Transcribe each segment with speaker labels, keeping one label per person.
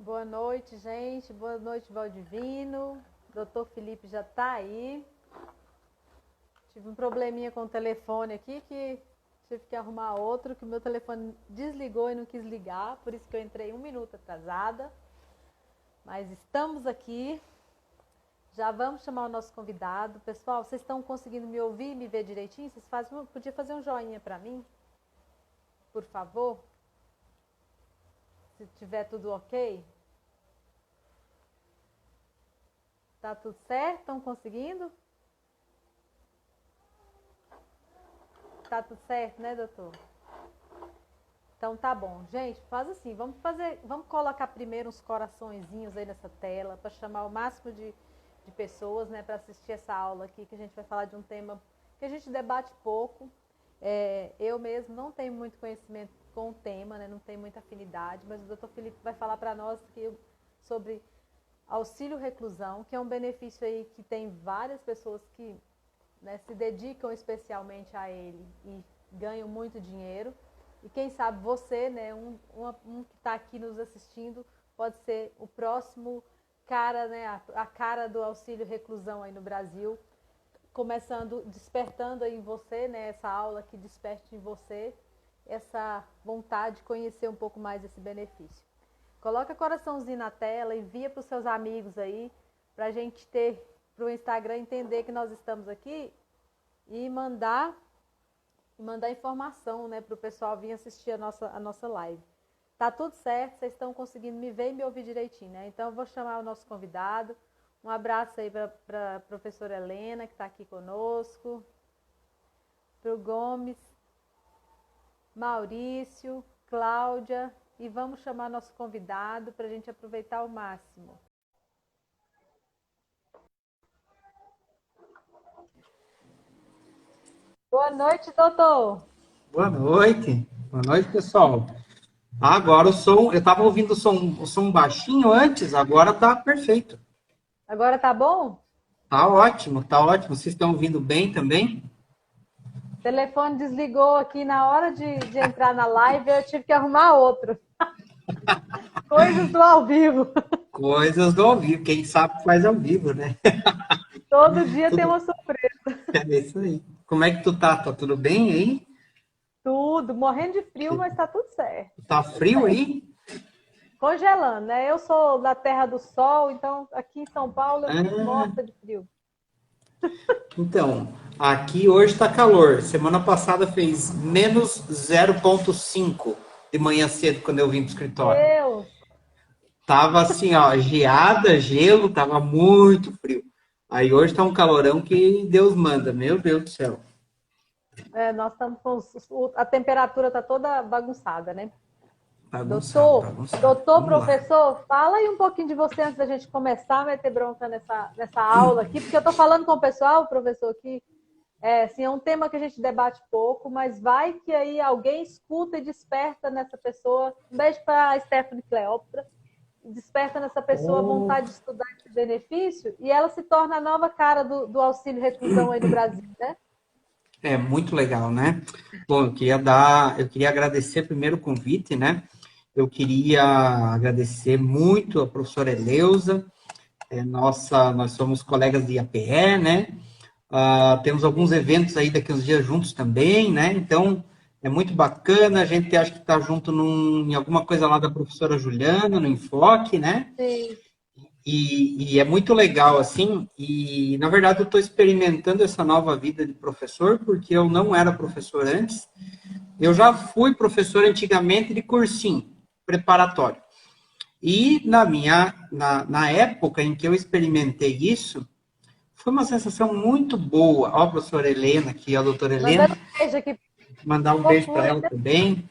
Speaker 1: Boa noite, gente. Boa noite, Valdivino. Doutor Felipe já está aí. Tive um probleminha com o telefone aqui que tive que arrumar outro, que o meu telefone desligou e não quis ligar, por isso que eu entrei 1 minuto atrasada. Mas estamos aqui. Já vamos chamar o nosso convidado. Pessoal, vocês estão conseguindo me ouvir e me ver direitinho? Podia fazer um joinha para mim? Por favor? Se tiver tudo ok? Tá tudo certo? Estão conseguindo? Tá tudo certo, né, doutor? Então tá bom. Gente, faz assim, vamos colocar primeiro uns coraçõezinhos aí nessa tela para chamar o máximo de pessoas, né, para assistir essa aula aqui, que a gente vai falar de um tema que a gente debate pouco. Eu mesmo não tenho muito conhecimento com o tema, né, não tenho muita afinidade, mas o doutor Felipe vai falar para nós sobre auxílio reclusão, que é um benefício aí que tem várias pessoas que, né, se dedicam especialmente a ele e ganham muito dinheiro. E quem sabe você, né, um que está aqui nos assistindo, pode ser o próximo cara, né, a cara do auxílio reclusão aí no Brasil, despertando aí em você, né, essa aula que desperte em você essa vontade de conhecer um pouco mais desse benefício. Coloca coraçãozinho na tela, envia para os seus amigos aí, para a gente para o Instagram entender que nós estamos aqui e mandar informação, né, para o pessoal vir assistir a nossa live. Tá tudo certo? Vocês estão conseguindo me ver e me ouvir direitinho, né? Então eu vou chamar o nosso convidado. Um abraço aí para a professora Helena, que está aqui conosco, para o Gomes, Maurício, Cláudia, e vamos chamar nosso convidado para a gente aproveitar ao máximo. Boa noite, doutor.
Speaker 2: Boa noite. Boa noite, pessoal. Agora o som, eu estava ouvindo o som baixinho antes, agora está perfeito.
Speaker 1: Agora tá bom?
Speaker 2: Tá ótimo, tá ótimo. Vocês estão ouvindo bem também?
Speaker 1: O telefone desligou aqui na hora de entrar na live, eu tive que arrumar outro. Coisas do ao vivo.
Speaker 2: Coisas do ao vivo, quem sabe faz ao vivo, né?
Speaker 1: Todo dia tem uma surpresa.
Speaker 2: É isso aí. Como é que tu tá? Tá tudo bem aí?
Speaker 1: Tudo, morrendo de frio, mas tá tudo certo.
Speaker 2: Tá frio aí?
Speaker 1: Congelando, né? Eu sou da terra do sol, então aqui em São Paulo eu fico morta de frio.
Speaker 2: Então, aqui hoje tá calor. Semana passada fez menos 0,5 de manhã cedo quando eu vim pro escritório.
Speaker 1: Deus!
Speaker 2: Tava assim, ó, geada, gelo, tava muito frio. Aí hoje tá um calorão que Deus manda, meu Deus do céu.
Speaker 1: Nós estamos com... A temperatura tá toda bagunçada, né?
Speaker 2: Bagunçado.
Speaker 1: Doutor, professor, fala aí um pouquinho de você antes da gente começar a meter bronca nessa aula aqui, porque eu tô falando com o pessoal, professor, que assim, é um tema que a gente debate pouco, mas vai que aí alguém escuta e desperta nessa pessoa. Um beijo para a Stephanie Cleópatra. Desperta nessa pessoa a vontade de estudar esse benefício e ela se torna a nova cara do auxílio reclusão aí no Brasil, né?
Speaker 2: É muito legal, né? Bom, eu queria agradecer primeiro o convite, né? Eu queria agradecer muito a professora Eleusa, nós somos colegas de IAPE, né? Temos alguns eventos aí daqui uns dias juntos também, né? Então, é muito bacana, a gente acha que está junto em alguma coisa lá da professora Juliana, no Enfoque, né?
Speaker 1: Sim.
Speaker 2: E é muito legal, assim, e na verdade eu estou experimentando essa nova vida de professor, porque eu não era professor antes, eu já fui professor antigamente de cursinho preparatório. E na época em que eu experimentei isso, foi uma sensação muito boa. Ó, a professora Helena aqui, a doutora Helena. Mandar um beijo para ela também.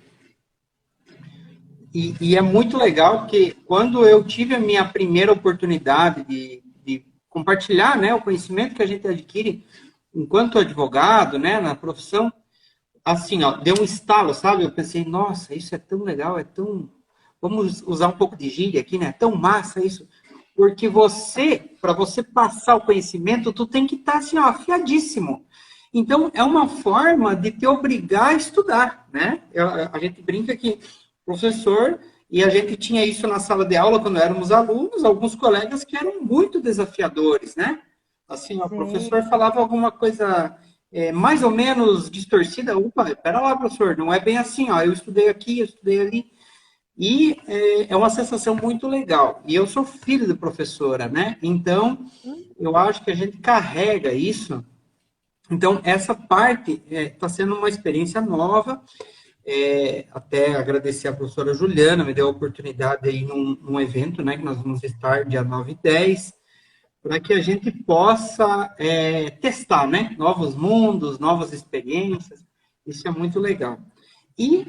Speaker 2: E é muito legal porque quando eu tive a minha primeira oportunidade de compartilhar, né, o conhecimento que a gente adquire enquanto advogado, né, na profissão, assim, ó, deu um estalo, sabe? Eu pensei, nossa, isso é tão legal, é tão... Vamos usar um pouco de gíria aqui, né? É tão massa isso. Porque para você passar o conhecimento, tu tem que estar, assim, ó, afiadíssimo. Então, é uma forma de te obrigar a estudar, né? A gente brinca que professor, e a gente tinha isso na sala de aula quando éramos alunos, alguns colegas que eram muito desafiadores, né? Assim, o
Speaker 1: Sim.
Speaker 2: professor falava alguma coisa mais ou menos distorcida. Opa, pera lá, professor, não é bem assim, ó. Eu estudei aqui, eu estudei ali. E é uma sensação muito legal. E eu sou filho de professora, né? Então, eu acho que a gente carrega isso. Então, essa parte está sendo uma experiência nova. Até agradecer a professora Juliana, me deu a oportunidade aí num evento, né? Que nós vamos estar dia 9 e 10, para que a gente possa testar, né? Novos mundos, novas experiências. Isso é muito legal. E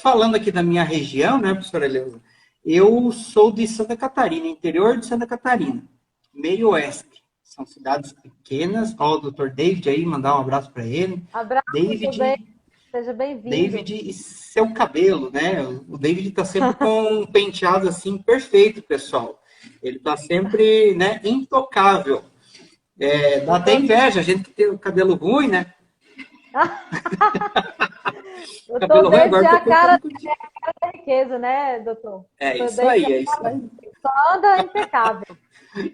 Speaker 2: falando aqui da minha região, né, professora Eleusa, eu sou de Santa Catarina, interior de Santa Catarina, meio oeste. São cidades pequenas. Ó, o doutor David aí, mandar um abraço para ele.
Speaker 1: Abraço, tudo bem?
Speaker 2: David,
Speaker 1: Seja bem-vindo.
Speaker 2: David e seu cabelo, né? O David está sempre com um penteado assim perfeito, pessoal. Ele está sempre, né, intocável. Dá até inveja, a gente que tem o cabelo ruim, né?
Speaker 1: O
Speaker 2: Cabelo
Speaker 1: doutor
Speaker 2: ruim
Speaker 1: David
Speaker 2: agora
Speaker 1: é
Speaker 2: tô
Speaker 1: a cara
Speaker 2: contigo.
Speaker 1: da riqueza, né, doutor?
Speaker 2: É
Speaker 1: Doutor
Speaker 2: isso
Speaker 1: David
Speaker 2: aí, é isso aí.
Speaker 1: só anda impecável.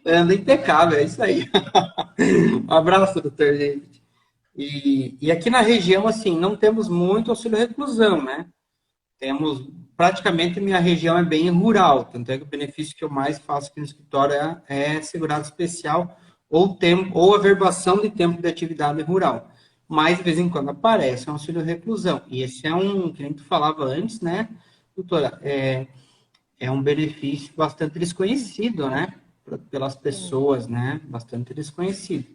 Speaker 2: Anda impecável, é isso aí. Um abraço, doutor David. E aqui na região, assim, não temos muito auxílio reclusão, né? Temos, praticamente, minha região é bem rural, tanto é que o benefício que eu mais faço aqui no escritório é segurado especial ou averbação de tempo de atividade rural. Mas, de vez em quando, aparece um auxílio reclusão. E esse é que nem tu falava antes, né, doutora? É um benefício bastante desconhecido, né? Pelas
Speaker 1: Sim.
Speaker 2: pessoas, né? Bastante desconhecido.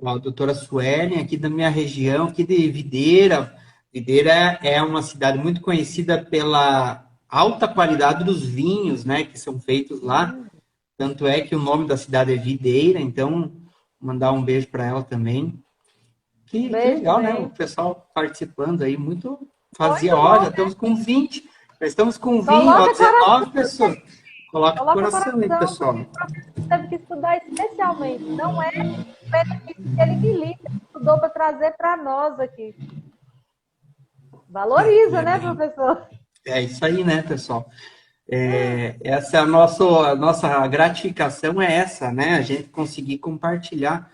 Speaker 2: A doutora Suelen, aqui da minha região, aqui de Videira. Videira é uma cidade muito conhecida pela alta qualidade dos vinhos, né? Que são feitos lá. Tanto é que o nome da cidade é Videira, então, mandar um beijo para ela também. Que
Speaker 1: Beijo
Speaker 2: legal, né? O
Speaker 1: também.
Speaker 2: pessoal participando aí, muito. Fazia,
Speaker 1: Muito
Speaker 2: ó,
Speaker 1: bom,
Speaker 2: já
Speaker 1: né?
Speaker 2: estamos com 20. Já estamos com 20, ó,
Speaker 1: Coloca coração,
Speaker 2: 19 pessoas. Coloca o
Speaker 1: coloca
Speaker 2: coração aí,
Speaker 1: coração,
Speaker 2: pessoal.
Speaker 1: porque o professor teve que estudar especialmente. Não é o benefício que ele milita, ele estudou para trazer para nós aqui.
Speaker 2: E
Speaker 1: Valoriza,
Speaker 2: é
Speaker 1: né,
Speaker 2: bem.
Speaker 1: professor?
Speaker 2: É isso aí, né, pessoal? Essa é a nossa gratificação é essa, né? A gente conseguir compartilhar.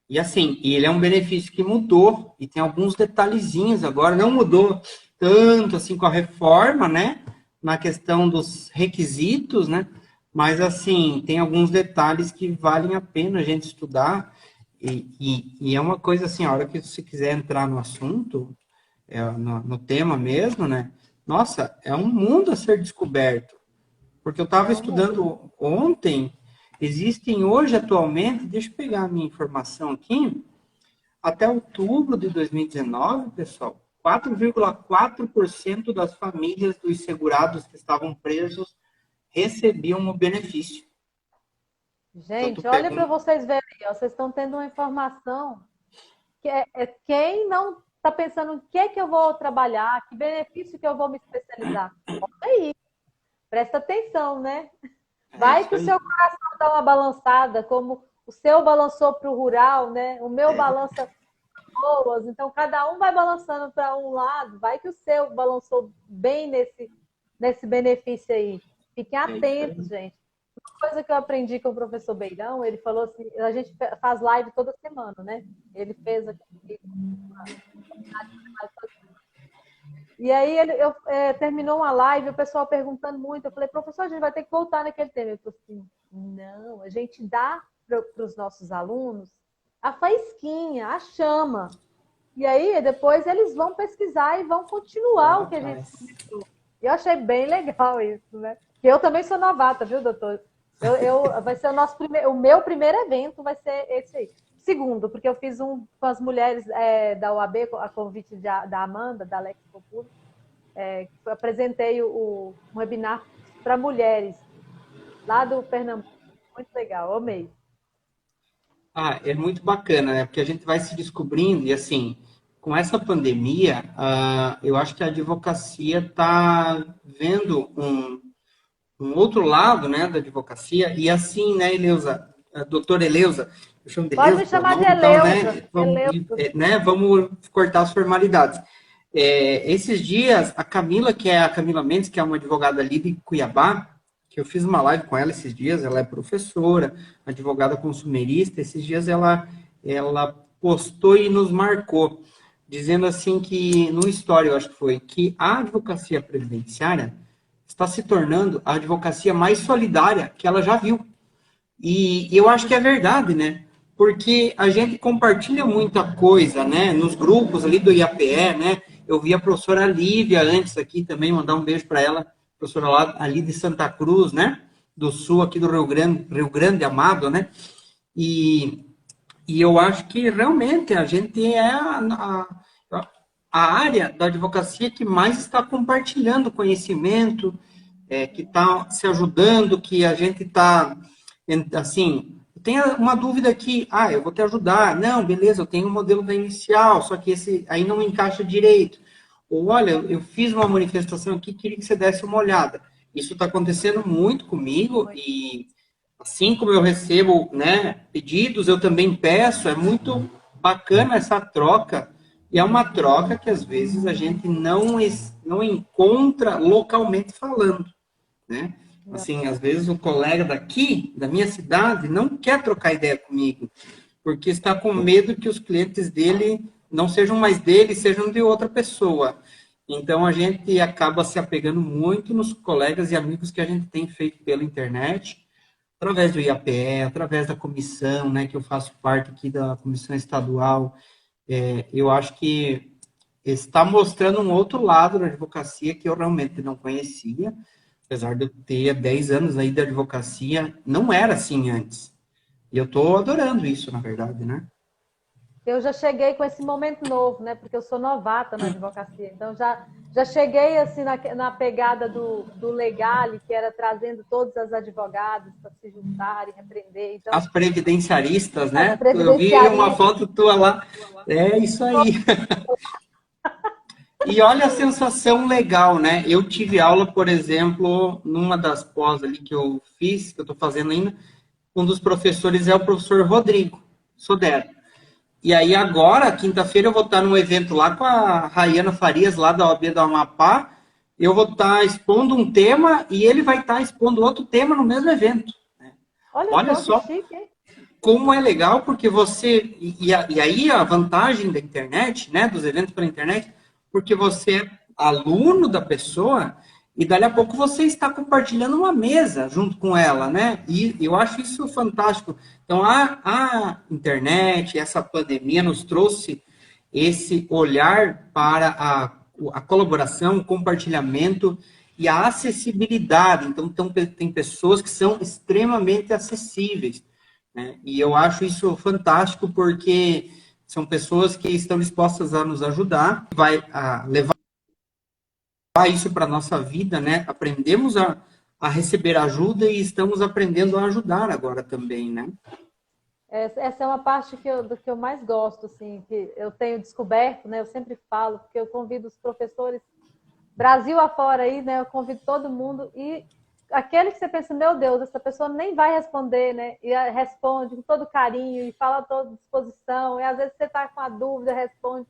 Speaker 2: E assim, ele é um benefício que mudou, e tem alguns detalhezinhos agora, não mudou tanto assim com a reforma, né? Na questão dos requisitos, né? Mas assim, tem alguns detalhes que valem a pena a gente estudar. E é uma coisa assim, a hora que você quiser entrar no assunto, no tema mesmo, né? Nossa, é um mundo a ser descoberto. Porque eu estava
Speaker 1: É um mundo.
Speaker 2: estudando ontem, existem hoje atualmente, deixa eu pegar a minha informação aqui, até outubro de 2019, pessoal, 4,4% das famílias dos segurados que estavam presos recebiam o benefício. Então, tô
Speaker 1: Gente, olha para
Speaker 2: pegando.
Speaker 1: vocês verem, ó, vocês estão tendo uma informação que quem não está pensando em que eu vou trabalhar, que benefício que eu vou me especializar. Olha aí, presta atenção, né?
Speaker 2: É
Speaker 1: Vai
Speaker 2: isso
Speaker 1: que o
Speaker 2: aí.
Speaker 1: seu coração dá uma balançada, como o seu balançou para o rural, né? O meu balança boas, então cada um vai balançando para um lado, vai que o seu balançou bem nesse benefício aí. Fiquem
Speaker 2: É isso
Speaker 1: atentos,
Speaker 2: aí.
Speaker 1: gente. Uma coisa que eu aprendi com o professor Beirão, ele falou assim, a gente faz live toda semana, né? Ele fez aqui. E aí terminou uma live, o pessoal perguntando muito, eu falei, professor, a gente vai ter que voltar naquele tema. Ele falou assim, não, a gente dá para os nossos alunos a faísquinha, a chama. E aí, depois eles vão pesquisar e vão continuar
Speaker 2: Vamos
Speaker 1: o que a gente
Speaker 2: atrás.
Speaker 1: começou. Eu achei bem legal isso, né? Que eu também sou novata, viu, doutor? Vai ser o meu primeiro evento vai ser esse aí. Segundo, porque eu fiz um com as mulheres da OAB, a convite da Amanda, da Alex Popuro, eu apresentei um webinar para mulheres lá do Pernambuco. Muito legal, amei.
Speaker 2: É muito bacana, né? Porque a gente vai se descobrindo e assim, com essa pandemia, eu acho que a advocacia está vendo um outro lado, né, da advocacia e assim, né, Eleusa, a doutora Eleusa, eu chamo de
Speaker 1: Pode
Speaker 2: Eleusa,
Speaker 1: me
Speaker 2: que é o
Speaker 1: chamar de
Speaker 2: nome, então,
Speaker 1: Eleusa.
Speaker 2: né,
Speaker 1: Eleusa.
Speaker 2: vamos cortar as formalidades. Esses dias, a Camila, que é a Camila Mendes, que é uma advogada ali de Cuiabá, que eu fiz uma live com ela esses dias, ela é professora, advogada consumerista, esses dias ela postou e nos marcou, dizendo assim que, no story, eu acho que foi, que a advocacia previdenciária está se tornando a advocacia mais solidária que ela já viu. E eu acho que é verdade, né? Porque a gente compartilha muita coisa, né? Nos grupos ali do IAPE, né? Eu vi a professora Lívia antes aqui também, mandar um beijo para ela, professora lá ali de Santa Cruz, né? Do Sul, aqui do Rio Grande Amado, né? E, e eu acho que realmente a gente é a área da advocacia que mais está compartilhando conhecimento, que está se ajudando, que a gente está, assim, tem uma dúvida aqui, eu vou te ajudar, não, beleza, eu tenho um modelo da inicial, só que esse aí não encaixa direito, ou olha, eu fiz uma manifestação aqui, queria que você desse uma olhada. Isso está acontecendo muito comigo, e assim como eu recebo, né, pedidos, eu também peço, é muito bacana essa troca, e é uma troca que às vezes a gente não encontra localmente falando, né? Assim, às vezes o colega daqui, da minha cidade, não quer trocar ideia comigo, porque está com medo que os clientes dele não sejam mais dele, sejam de outra pessoa. Então a gente acaba se apegando muito nos colegas e amigos que a gente tem feito pela internet, através do IAPE, através da comissão, né, que eu faço parte aqui da comissão estadual. Eu acho que está mostrando um outro lado da advocacia que eu realmente não conhecia, apesar de eu ter 10 anos aí de advocacia, não era assim antes. E eu estou adorando isso, na verdade, né?
Speaker 1: Eu já cheguei com esse momento novo, né? Porque eu sou novata na advocacia. Então, já cheguei assim na pegada do Legale, que era trazendo todas as advogadas para se juntarem, aprender. Então,
Speaker 2: As previdenciaristas,
Speaker 1: as
Speaker 2: né? Eu vi uma
Speaker 1: previdenciaristas.
Speaker 2: foto tua lá. É isso aí. E olha a sensação legal, né? Eu tive aula, por exemplo, numa das pós ali que eu fiz, que eu estou fazendo ainda, um dos professores é o professor Rodrigo Sodero. E aí agora, quinta-feira, eu vou estar num evento lá com a Rayana Farias, lá da OAB do Amapá. Eu vou estar expondo um tema e ele vai estar expondo outro tema no mesmo evento.
Speaker 1: Olha
Speaker 2: Olha
Speaker 1: só que
Speaker 2: só
Speaker 1: chique, hein?
Speaker 2: como é legal, porque você... E aí a vantagem da internet, né, dos eventos pela internet, porque você é aluno da pessoa e dali a pouco você está compartilhando uma mesa junto com ela, né? E eu acho isso fantástico. Então, a internet, essa pandemia nos trouxe esse olhar para a colaboração, o compartilhamento e a acessibilidade. Então, tem pessoas que são extremamente acessíveis, né? E eu acho isso fantástico porque são pessoas que estão dispostas a nos ajudar, vai levar isso para a nossa vida, né? Aprendemos a receber ajuda e estamos aprendendo a ajudar agora também, né?
Speaker 1: Essa é uma parte do que eu mais gosto, assim, que eu tenho descoberto, né? Eu sempre falo, porque eu convido os professores Brasil afora aí, né? Eu convido todo mundo e aquele que você pensa, meu Deus, essa pessoa nem vai responder, né? E responde com todo carinho e fala a toda disposição. E às vezes você está com a dúvida, responde.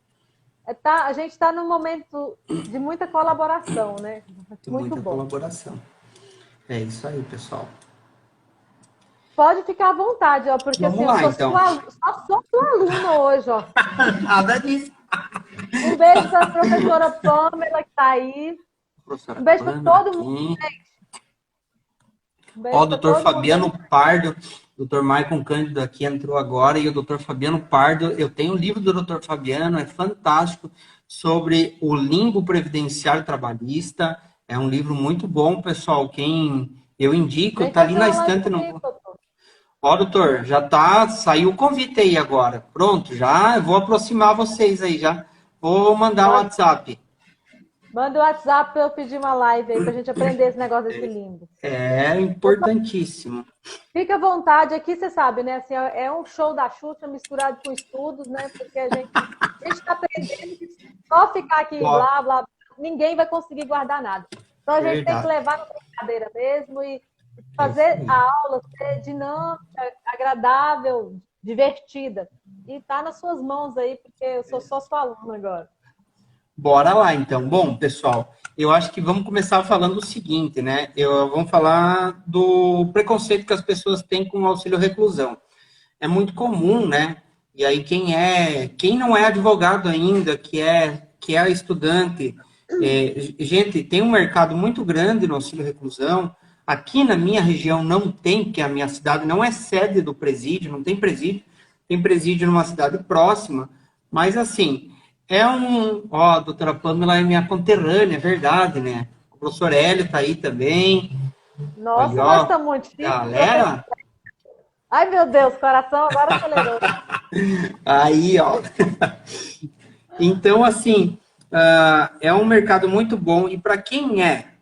Speaker 1: A gente está num momento de muita colaboração, né?
Speaker 2: Tem
Speaker 1: Muito
Speaker 2: muita
Speaker 1: bom.
Speaker 2: colaboração. É isso aí, pessoal.
Speaker 1: Pode ficar à vontade, ó, porque
Speaker 2: Vamos
Speaker 1: assim, eu
Speaker 2: lá,
Speaker 1: sou
Speaker 2: então.
Speaker 1: só sou sua aluna hoje, ó.
Speaker 2: Nada disso.
Speaker 1: Um beijo para a professora Pamela, que está aí.
Speaker 2: Professora
Speaker 1: Um beijo para
Speaker 2: Pamela
Speaker 1: todo mundo.
Speaker 2: aqui.
Speaker 1: Um
Speaker 2: Ó, o
Speaker 1: beijo para
Speaker 2: doutor
Speaker 1: todo mundo
Speaker 2: Fabiano
Speaker 1: aí.
Speaker 2: Pardo, doutor Maicon Cândido aqui entrou agora, e o doutor Fabiano Pardo, eu tenho um livro do doutor Fabiano, é fantástico, sobre o limbo previdenciário trabalhista, é um livro muito bom, pessoal, quem eu indico,
Speaker 1: Vem
Speaker 2: tá ali
Speaker 1: fazer
Speaker 2: na
Speaker 1: uma live
Speaker 2: estante.
Speaker 1: comigo, doutor.
Speaker 2: Ó, doutor, já tá, saiu o convite aí agora, pronto, já vou aproximar vocês aí, já vou mandar o WhatsApp.
Speaker 1: Manda o WhatsApp para eu pedir uma live aí, para a gente aprender esse negócio desse limbo.
Speaker 2: É importantíssimo.
Speaker 1: Fica à vontade, aqui você sabe, né? Assim, é um show da Xuxa misturado com estudos, né? Porque a gente está aprendendo que só ficar aqui,
Speaker 2: Ó,
Speaker 1: blá, blá, blá, ninguém vai conseguir guardar nada. Então a gente tem que
Speaker 2: verdade.
Speaker 1: levar na brincadeira mesmo e
Speaker 2: É isso
Speaker 1: fazer
Speaker 2: aí.
Speaker 1: a aula ser dinâmica, agradável, divertida. E tá nas suas mãos aí, porque eu sou só sua aluna agora.
Speaker 2: Bora lá, então. Bom, pessoal, eu acho que vamos começar falando o seguinte, né? Vamos falar do preconceito que as pessoas têm com o auxílio reclusão. É muito comum, né? E aí quem não é advogado ainda, que é estudante, gente, tem um mercado muito grande no auxílio reclusão. Aqui na minha região não tem, porque a minha cidade não é sede do presídio, não tem presídio numa cidade próxima, mas assim, ó, a doutora Pamela é minha conterrânea, é verdade, né? O professor Hélio tá aí também. Aí,
Speaker 1: Nossa, nós
Speaker 2: ó,
Speaker 1: estamos muito chiques, professor.
Speaker 2: galera,
Speaker 1: Ai, meu Deus, coração agora acelerou.
Speaker 2: aí, ó. Então, assim, é um mercado muito bom e para quem é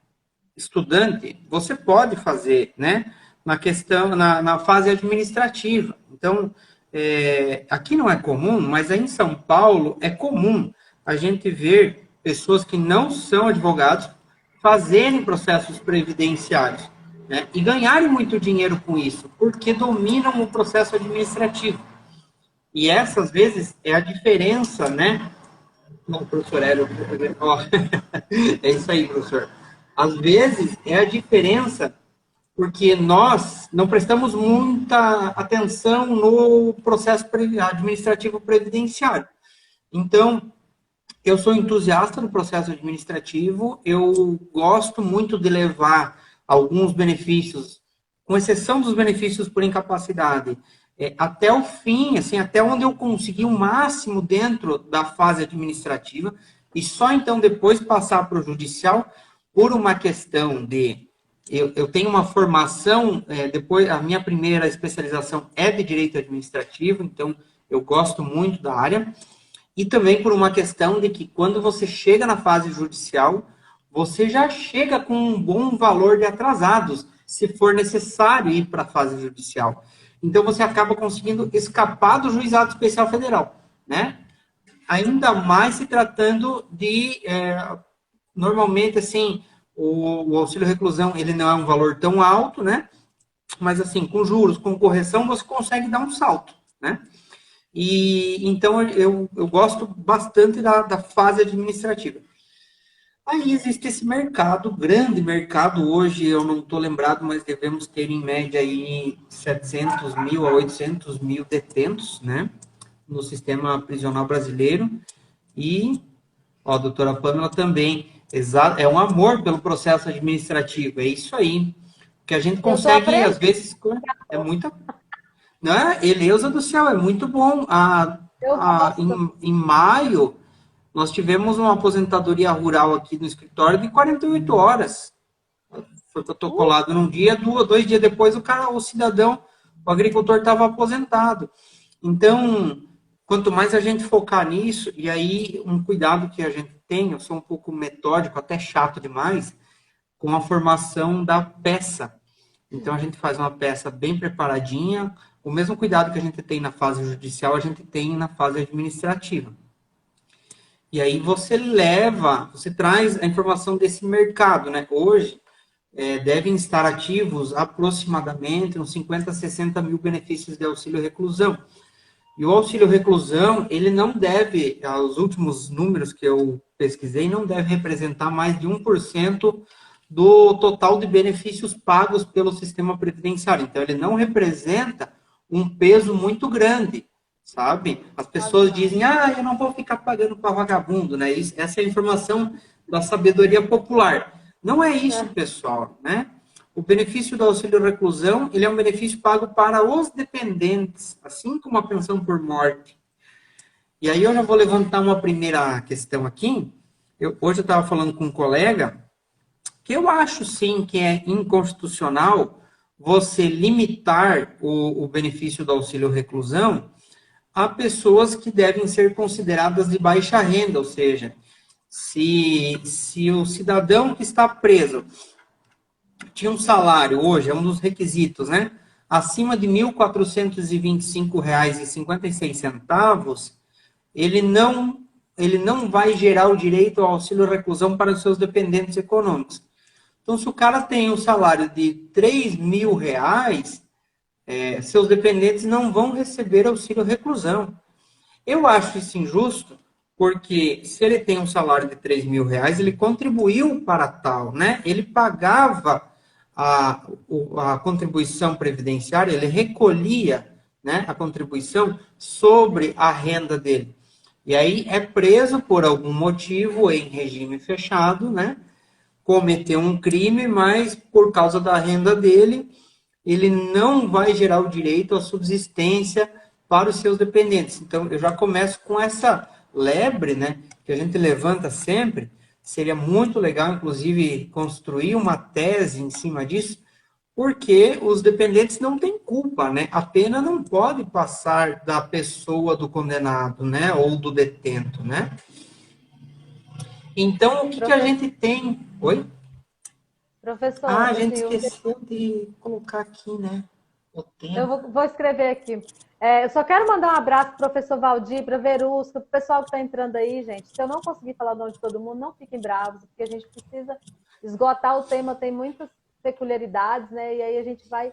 Speaker 2: estudante, você pode fazer, né? Na questão, na fase administrativa. Então, aqui não é comum, mas aí em São Paulo é comum a gente ver pessoas que não são advogados fazerem processos previdenciários, né? E ganharem muito dinheiro com isso, porque dominam o processo administrativo. E essa, às vezes, é a diferença, né? Não, professor Hélio, ó, é isso aí, professor. Às vezes, é a diferença porque nós não prestamos muita atenção no processo administrativo previdenciário. Então, eu sou entusiasta do processo administrativo, eu gosto muito de levar alguns benefícios, com exceção dos benefícios por incapacidade, até o fim, assim, até onde eu consegui o máximo dentro da fase administrativa, e só então depois passar para o judicial, por uma questão de eu tenho uma formação, depois a minha primeira especialização é de direito administrativo, então eu gosto muito da área, e também por uma questão de que quando você chega na fase judicial, você já chega com um bom valor de atrasados, se for necessário ir para a fase judicial. Então você acaba conseguindo escapar do juizado especial federal, né? Ainda mais se tratando de, normalmente, assim, o auxílio reclusão, ele não é um valor tão alto, né? Mas, assim, com juros, com correção, você consegue dar um salto, né? E, então, eu gosto bastante da fase administrativa. Aí existe esse mercado, grande mercado, hoje eu não estou lembrado, mas devemos ter em média aí 700 mil a 800 mil detentos, né? No sistema prisional brasileiro. E, ó, a doutora Pamela também, é um amor pelo processo administrativo, é isso aí. Que a gente consegue, às vezes, é muita. Né? Eleusa do céu, é muito bom.
Speaker 1: Eu gosto.
Speaker 2: Em maio, nós tivemos uma aposentadoria rural aqui no escritório de 48 horas. Foi protocolado num dia, 2 dias depois, o cidadão, o agricultor estava aposentado. Então, quanto mais a gente focar nisso, e aí um cuidado que a gente tem, eu sou um pouco metódico, até chato demais, com a formação da peça. Então, a gente faz uma peça bem preparadinha, o mesmo cuidado que a gente tem na fase judicial, a gente tem na fase administrativa. E aí você traz a informação desse mercado, né? Hoje, devem estar ativos aproximadamente uns 50 a 60 mil benefícios de auxílio reclusão. E o auxílio reclusão, ele não deve, os últimos números que eu pesquisei, não deve representar mais de 1% do total de benefícios pagos pelo sistema previdenciário. Então, ele não representa um peso muito grande, sabe? As pessoas dizem, eu não vou ficar pagando para vagabundo, né? Essa é a informação da sabedoria popular. Não é isso, pessoal, né? O benefício do auxílio reclusão, ele é um benefício pago para os dependentes, assim como a pensão por morte. E aí eu já vou levantar uma primeira questão aqui. Hoje eu estava falando com um colega que eu acho, sim, que é inconstitucional você limitar o benefício do auxílio reclusão a pessoas que devem ser consideradas de baixa renda, ou seja, se o cidadão que está preso tinha um salário, hoje é um dos requisitos, né? Acima de R$ 1.425,56, ele não vai gerar o direito ao auxílio reclusão para os seus dependentes econômicos. Então, se o cara tem um salário de R$ 3.000, seus dependentes não vão receber auxílio reclusão. Eu acho isso injusto, Porque se ele tem um salário de R$ 3.000, ele contribuiu para tal, né? Ele pagava a contribuição previdenciária, ele recolhia, né, a contribuição sobre a renda dele. E aí é preso por algum motivo em regime fechado, né? Cometeu um crime, mas por causa da renda dele, ele não vai gerar o direito à subsistência para os seus dependentes. Então, eu já começo com essa lebre, né, que a gente levanta sempre. Seria muito legal, inclusive, construir uma tese em cima disso, porque os dependentes não têm culpa, né? A pena não pode passar da pessoa do condenado, né, ou do detento, né? Então, o que a gente tem? Oi?
Speaker 1: Professor,
Speaker 2: A gente
Speaker 1: assim,
Speaker 2: esqueceu de colocar aqui, né, o
Speaker 1: eu
Speaker 2: tema.
Speaker 1: vou escrever aqui. Eu só quero mandar um abraço para o professor Valdir, para Verusca, para o pessoal que está entrando aí, gente. Se eu não conseguir falar o nome de todo mundo, não fiquem bravos, porque a gente precisa esgotar o tema, tem muitas peculiaridades, né? E aí a gente vai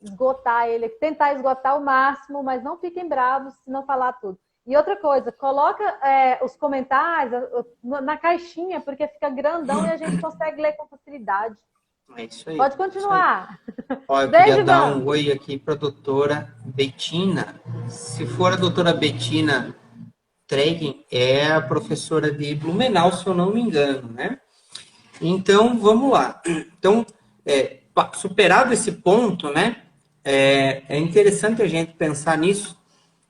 Speaker 1: esgotar ele, tentar esgotar o máximo, mas não fiquem bravos se não falar tudo. E outra coisa, coloca os comentários na caixinha, porque fica grandão e a gente consegue ler com facilidade.
Speaker 2: É isso aí.
Speaker 1: Pode continuar.
Speaker 2: Ó, eu
Speaker 1: Beijo,
Speaker 2: queria dar
Speaker 1: Ivan.
Speaker 2: um oi aqui para a doutora Betina. Se for a doutora Betina Tregen, é a professora de Blumenau, se eu não me engano, né? Então, vamos lá. Então, superado esse ponto, né? É interessante a gente pensar nisso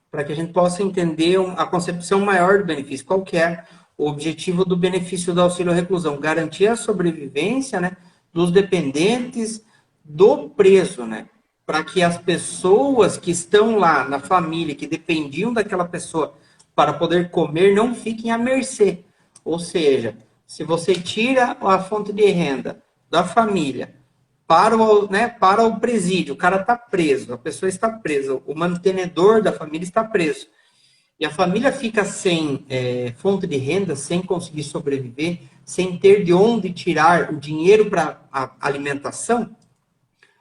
Speaker 2: para que a gente possa entender a concepção maior do benefício. Qual que é o objetivo do benefício do auxílio reclusão? Garantir a sobrevivência, né, dos dependentes do preso, né? Para que as pessoas que estão lá na família, que dependiam daquela pessoa para poder comer, não fiquem à mercê. Ou seja, se você tira a fonte de renda da família para o presídio, o cara está preso, a pessoa está presa, o mantenedor da família está preso, e a família fica sem fonte de renda, sem conseguir sobreviver, sem ter de onde tirar o dinheiro para a alimentação,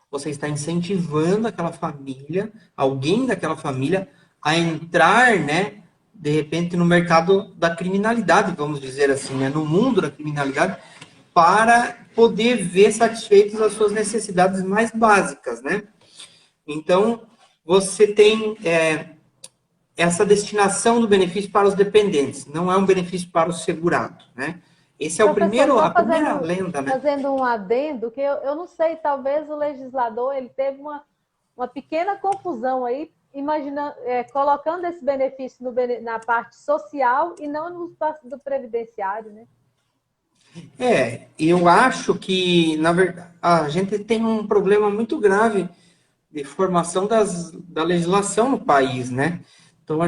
Speaker 2: você está incentivando aquela família, alguém daquela família, a entrar, né, de repente, no mercado da criminalidade, vamos dizer assim, né, no mundo da criminalidade, para poder ver satisfeitas as suas necessidades mais básicas, né? Então, você tem essa destinação do benefício para os dependentes, não é um benefício para o segurado, né? Esse é
Speaker 1: Professor,
Speaker 2: a
Speaker 1: só
Speaker 2: primeira lenda, né?
Speaker 1: fazendo um adendo, que eu não sei, talvez o legislador ele teve uma pequena confusão aí, imaginando, colocando esse benefício na parte social e não no do previdenciário, né?
Speaker 2: Eu acho que, na verdade, a gente tem um problema muito grave de formação da legislação no país, né? Então,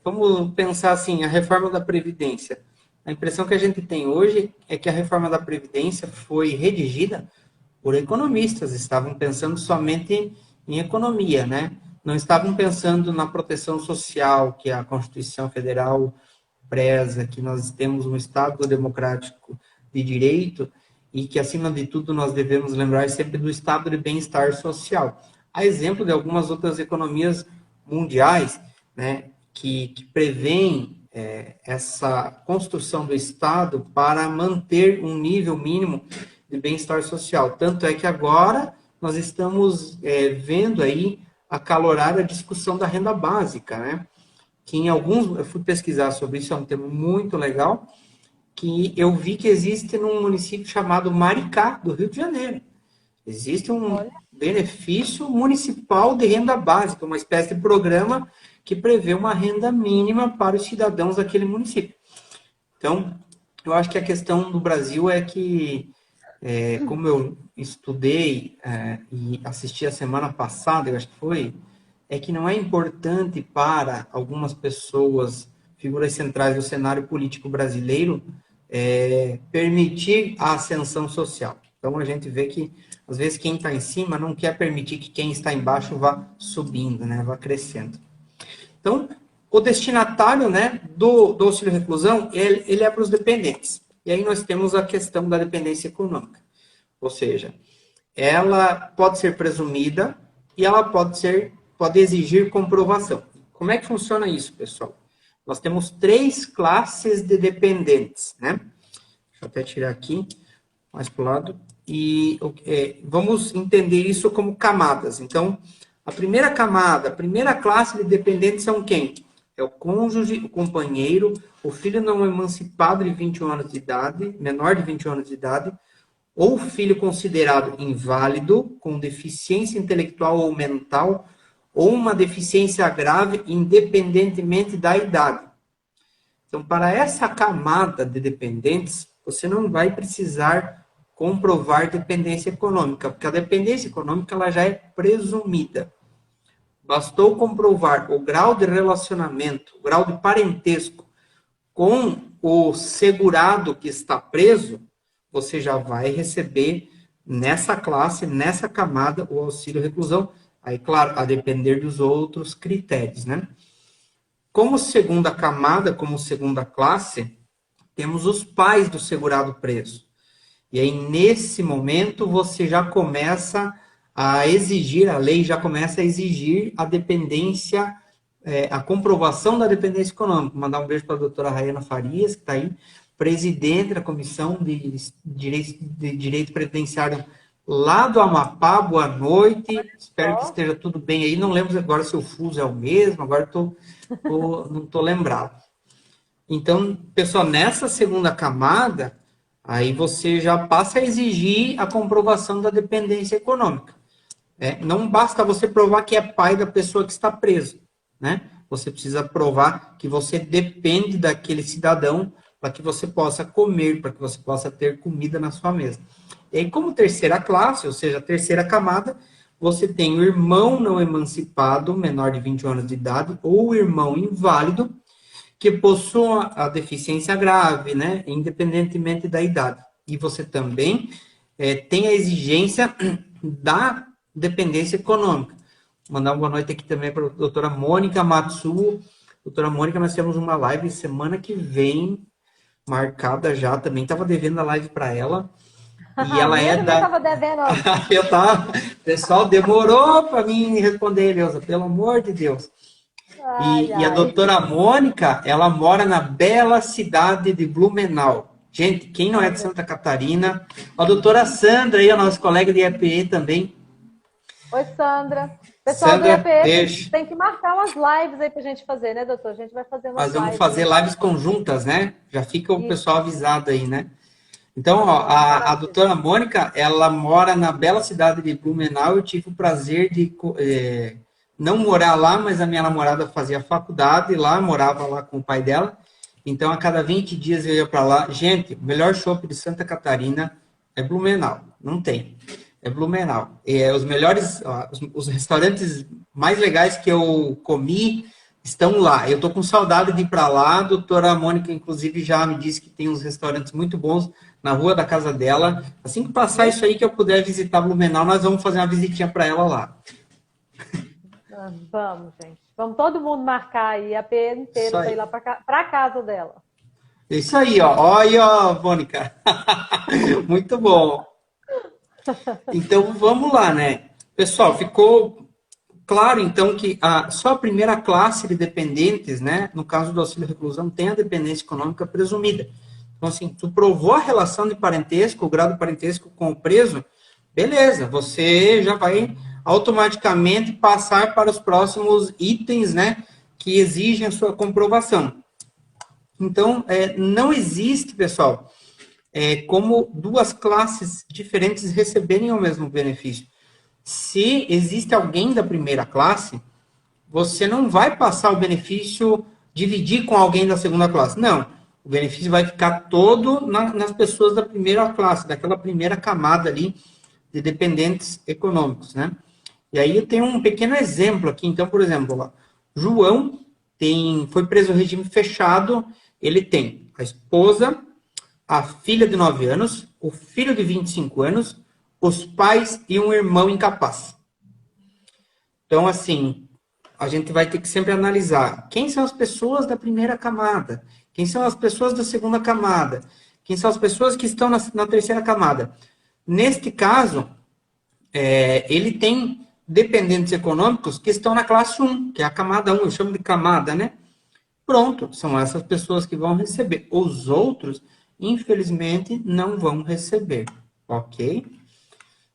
Speaker 2: vamos pensar assim, a reforma da Previdência. A impressão que a gente tem hoje é que a reforma da Previdência foi redigida por economistas, estavam pensando somente em economia, né? Não estavam pensando na proteção social que a Constituição Federal preza, que nós temos um Estado democrático de direito e que, acima de tudo, nós devemos lembrar sempre do estado de bem-estar social. A exemplo de algumas outras economias mundiais, né, que prevêem essa construção do Estado para manter um nível mínimo de bem-estar social. Tanto é que agora nós estamos vendo aí acalorar a discussão da renda básica, né? Que em alguns, eu fui pesquisar sobre isso, é um tema muito legal, que eu vi que existe num município chamado Maricá, do Rio de Janeiro. Existe um benefício municipal de renda básica, uma espécie de programa que prevê uma renda mínima para os cidadãos daquele município. Então, eu acho que a questão do Brasil é que, como eu estudei e assisti a semana passada, eu acho que foi, é que não é importante para algumas pessoas, figuras centrais do cenário político brasileiro, permitir a ascensão social. Então, a gente vê que, às vezes, quem está em cima não quer permitir que quem está embaixo vá subindo, né, vá crescendo. Então, o destinatário, né, do auxílio reclusão, ele é para os dependentes. E aí nós temos a questão da dependência econômica. Ou seja, ela pode ser presumida e ela pode exigir comprovação. Como é que funciona isso, pessoal? nós temos 3 classes de dependentes, né? Deixa eu até tirar aqui, mais para o lado. E vamos entender isso como camadas. Então, a primeira camada, a primeira classe de dependentes são quem? É o cônjuge, o companheiro, o filho não emancipado de 21 anos de idade, menor de 21 anos de idade, ou filho considerado inválido, com deficiência intelectual ou mental, ou uma deficiência grave, independentemente da idade. Então, para essa camada de dependentes, você não vai precisar comprovar dependência econômica, porque a dependência econômica ela já é presumida. Bastou comprovar o grau de relacionamento, o grau de parentesco com o segurado que está preso, você já vai receber nessa classe, nessa camada, o auxílio reclusão. Aí, claro, a depender dos outros critérios, né? Como segunda camada, como segunda classe, temos os pais do segurado preso. E aí, nesse momento, você já começa a exigir, a lei já começa a exigir a dependência, a comprovação da dependência econômica. Vou mandar um beijo para a doutora Raiana Farias, que está aí, presidente da Comissão de Direito Previdenciário lá do Amapá. Boa noite, espero que esteja tudo bem aí. Não lembro agora se o fuso é o mesmo, agora não estou lembrado. Então, pessoal, nessa segunda camada, aí você já passa a exigir a comprovação da dependência econômica. Não basta você provar que é pai da pessoa que está preso, né? Você precisa provar que você depende daquele cidadão para que você possa comer, para que você possa ter comida na sua mesa. E aí, como terceira classe, ou seja, terceira camada, você tem o irmão não emancipado, menor de 21 anos de idade, ou o irmão inválido, que possua a deficiência grave, né, independentemente da idade. E você também tem a exigência da dependência econômica. Vou mandar uma boa noite aqui também para a doutora Mônica Matsuo. Doutora Mônica, nós temos uma live semana que vem, marcada já, também estava devendo a live para ela. E ela
Speaker 1: eu também estava devendo.
Speaker 2: O pessoal demorou para mim responder, Eleusa, pelo amor de Deus. E a doutora Mônica, ela mora na bela cidade de Blumenau. Gente, quem não é de Santa Catarina, a doutora Sandra aí, a nossa colega de EPE também.
Speaker 1: Oi, Sandra. Pessoal Sandra, do EPE tem que marcar umas lives aí pra gente fazer, né, doutor? A gente vai fazer umas lives.
Speaker 2: Nós vamos fazer lives conjuntas, né? Já fica o pessoal avisado aí, né? Então, ó, a doutora Mônica, ela mora na bela cidade de Blumenau. Eu tive o prazer de não morar lá, mas a minha namorada fazia faculdade lá, morava lá com o pai dela. Então, a cada 20 dias eu ia para lá. Gente, o melhor shopping de Santa Catarina é Blumenau. Não tem. É Blumenau. Os melhores, os restaurantes mais legais que eu comi estão lá. Eu tô com saudade de ir para lá. A doutora Mônica, inclusive, já me disse que tem uns restaurantes muito bons na rua da casa dela. Assim que passar isso aí, que eu puder visitar Blumenau, nós vamos fazer uma visitinha para ela lá.
Speaker 1: Vamos, gente. Vamos todo mundo marcar aí a PE inteiro para ir lá para a casa dela.
Speaker 2: Isso aí, ó. Olha, ó, Mônica. Muito bom. Então, vamos lá, né? Pessoal, ficou claro, então, que só a primeira classe de dependentes, né? No caso do auxílio reclusão, tem a dependência econômica presumida. Então, assim, tu provou a relação de parentesco, o grau de parentesco com o preso, beleza, você já vai automaticamente passar para os próximos itens, né, que exigem a sua comprovação. Então, não existe, pessoal, como duas classes diferentes receberem o mesmo benefício. Se existe alguém da primeira classe, você não vai passar o benefício, dividir com alguém da segunda classe. Não, o benefício vai ficar todo nas pessoas da primeira classe, daquela primeira camada ali de dependentes econômicos, né? E aí eu tenho um pequeno exemplo aqui. Então, por exemplo, lá, João foi preso no regime fechado, ele tem a esposa, a filha de 9 anos, o filho de 25 anos, os pais e um irmão incapaz. Então, assim, a gente vai ter que sempre analisar quem são as pessoas da primeira camada, quem são as pessoas da segunda camada, quem são as pessoas que estão na terceira camada. Neste caso, ele tem dependentes econômicos que estão na classe 1, que é a camada 1, eu chamo de camada, né? pronto, são essas pessoas que vão receber. Os outros, infelizmente, não vão receber, ok? Não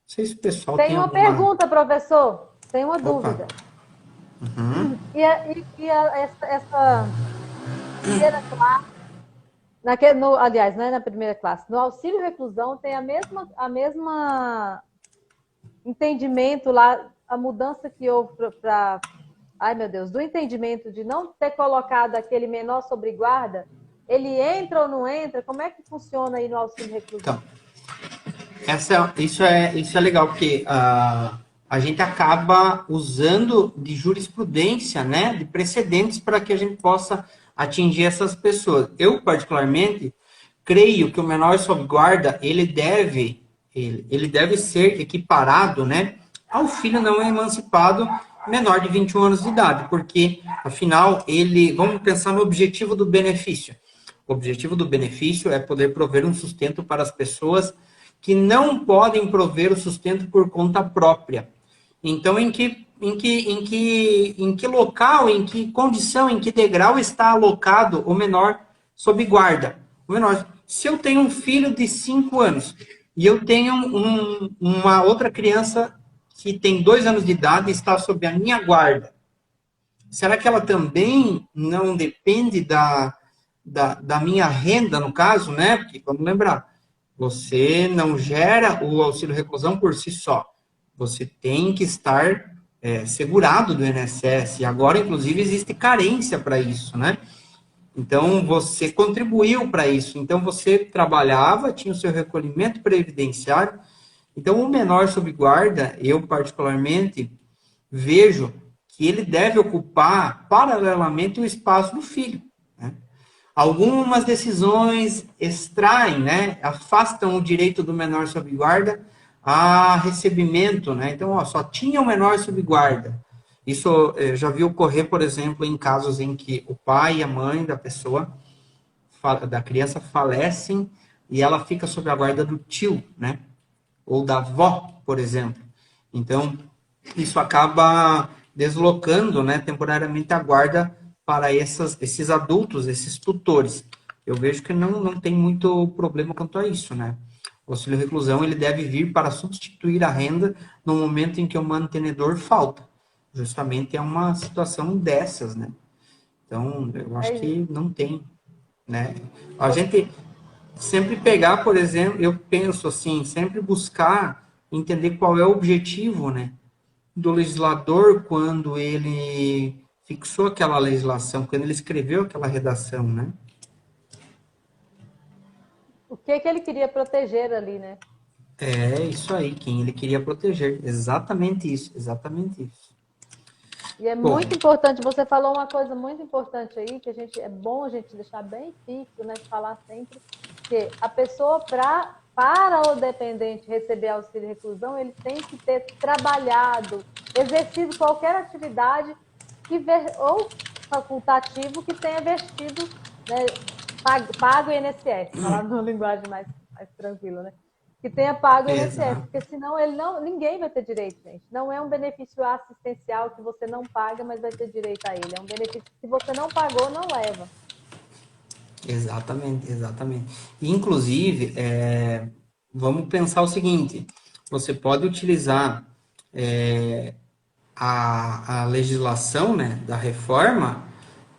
Speaker 2: sei se o pessoal
Speaker 1: Tem
Speaker 2: tem
Speaker 1: uma
Speaker 2: alguma...
Speaker 1: pergunta, professor. Tem uma
Speaker 2: Opa!
Speaker 1: dúvida.
Speaker 2: Uhum.
Speaker 1: Essa primeira classe, aliás, não é na primeira classe, no auxílio reclusão tem a mesma entendimento lá, a mudança que houve para, ai meu Deus, do entendimento de não ter colocado aquele menor sobre guarda, ele entra ou não entra? Como é que funciona aí no auxílio reclusão?
Speaker 2: Então, isso é legal, porque a gente acaba usando de jurisprudência, né, de precedentes para que a gente possa atingir essas pessoas. Eu, particularmente, creio que o menor sob guarda, ele deve ser equiparado, né, ao filho não emancipado menor de 21 anos de idade, porque, afinal, vamos pensar no objetivo do benefício. O objetivo do benefício é poder prover um sustento para as pessoas que não podem prover o sustento por conta própria. Então, em que local, em que condição, em que degrau está alocado o menor sob guarda? O menor, se eu tenho um filho de 5 anos e eu tenho uma outra criança que tem 2 anos de idade e está sob a minha guarda, será que ela também não depende da minha renda, no caso, né? Porque vamos lembrar, você não gera o auxílio reclusão por si só. Você tem que estar segurado do INSS. E agora, inclusive, existe carência para isso, né? Então, você contribuiu para isso. Então, você trabalhava, tinha o seu recolhimento previdenciário. Então, o menor sob guarda, eu particularmente vejo que ele deve ocupar paralelamente o espaço do filho. Né? Algumas decisões extraem, né, afastam o direito do menor sob guarda a recebimento, né? Então, ó, só tinha o menor sob guarda. Isso já vi ocorrer, por exemplo, em casos em que o pai e a mãe da pessoa, da criança, falecem e ela fica sob a guarda do tio, né? Ou da avó, por exemplo. Então, isso acaba deslocando, né, temporariamente a guarda para esses adultos, esses tutores. Eu vejo que não tem muito problema quanto a isso, né? O auxílio reclusão ele deve vir para substituir a renda no momento em que o mantenedor falta. Justamente é uma situação dessas, né? Então, eu acho que não tem, né? A gente sempre pegar, por exemplo, eu penso assim, sempre buscar entender qual é o objetivo, né, do legislador quando ele fixou aquela legislação, quando ele escreveu aquela redação, né?
Speaker 1: O que que ele queria proteger ali, né?
Speaker 2: É isso aí, quem ele queria proteger. Exatamente isso, exatamente isso.
Speaker 1: E é
Speaker 2: Bom,
Speaker 1: muito importante, você falou uma coisa muito importante aí, que é bom a gente deixar bem fixo, né? Falar sempre que a pessoa, para o dependente receber auxílio reclusão, ele tem que ter trabalhado, exercido qualquer atividade ou facultativo que tenha vestido, né, pago o INSS, falar numa linguagem mais tranquila, né? Que tenha pago o INSS,
Speaker 2: exato.
Speaker 1: porque senão ninguém vai ter direito, gente. Não é um benefício assistencial que você não paga, mas vai ter direito a ele. É um benefício que se você não pagou, não leva.
Speaker 2: Exatamente, exatamente. Inclusive, vamos pensar o seguinte: você pode utilizar a legislação, né, da reforma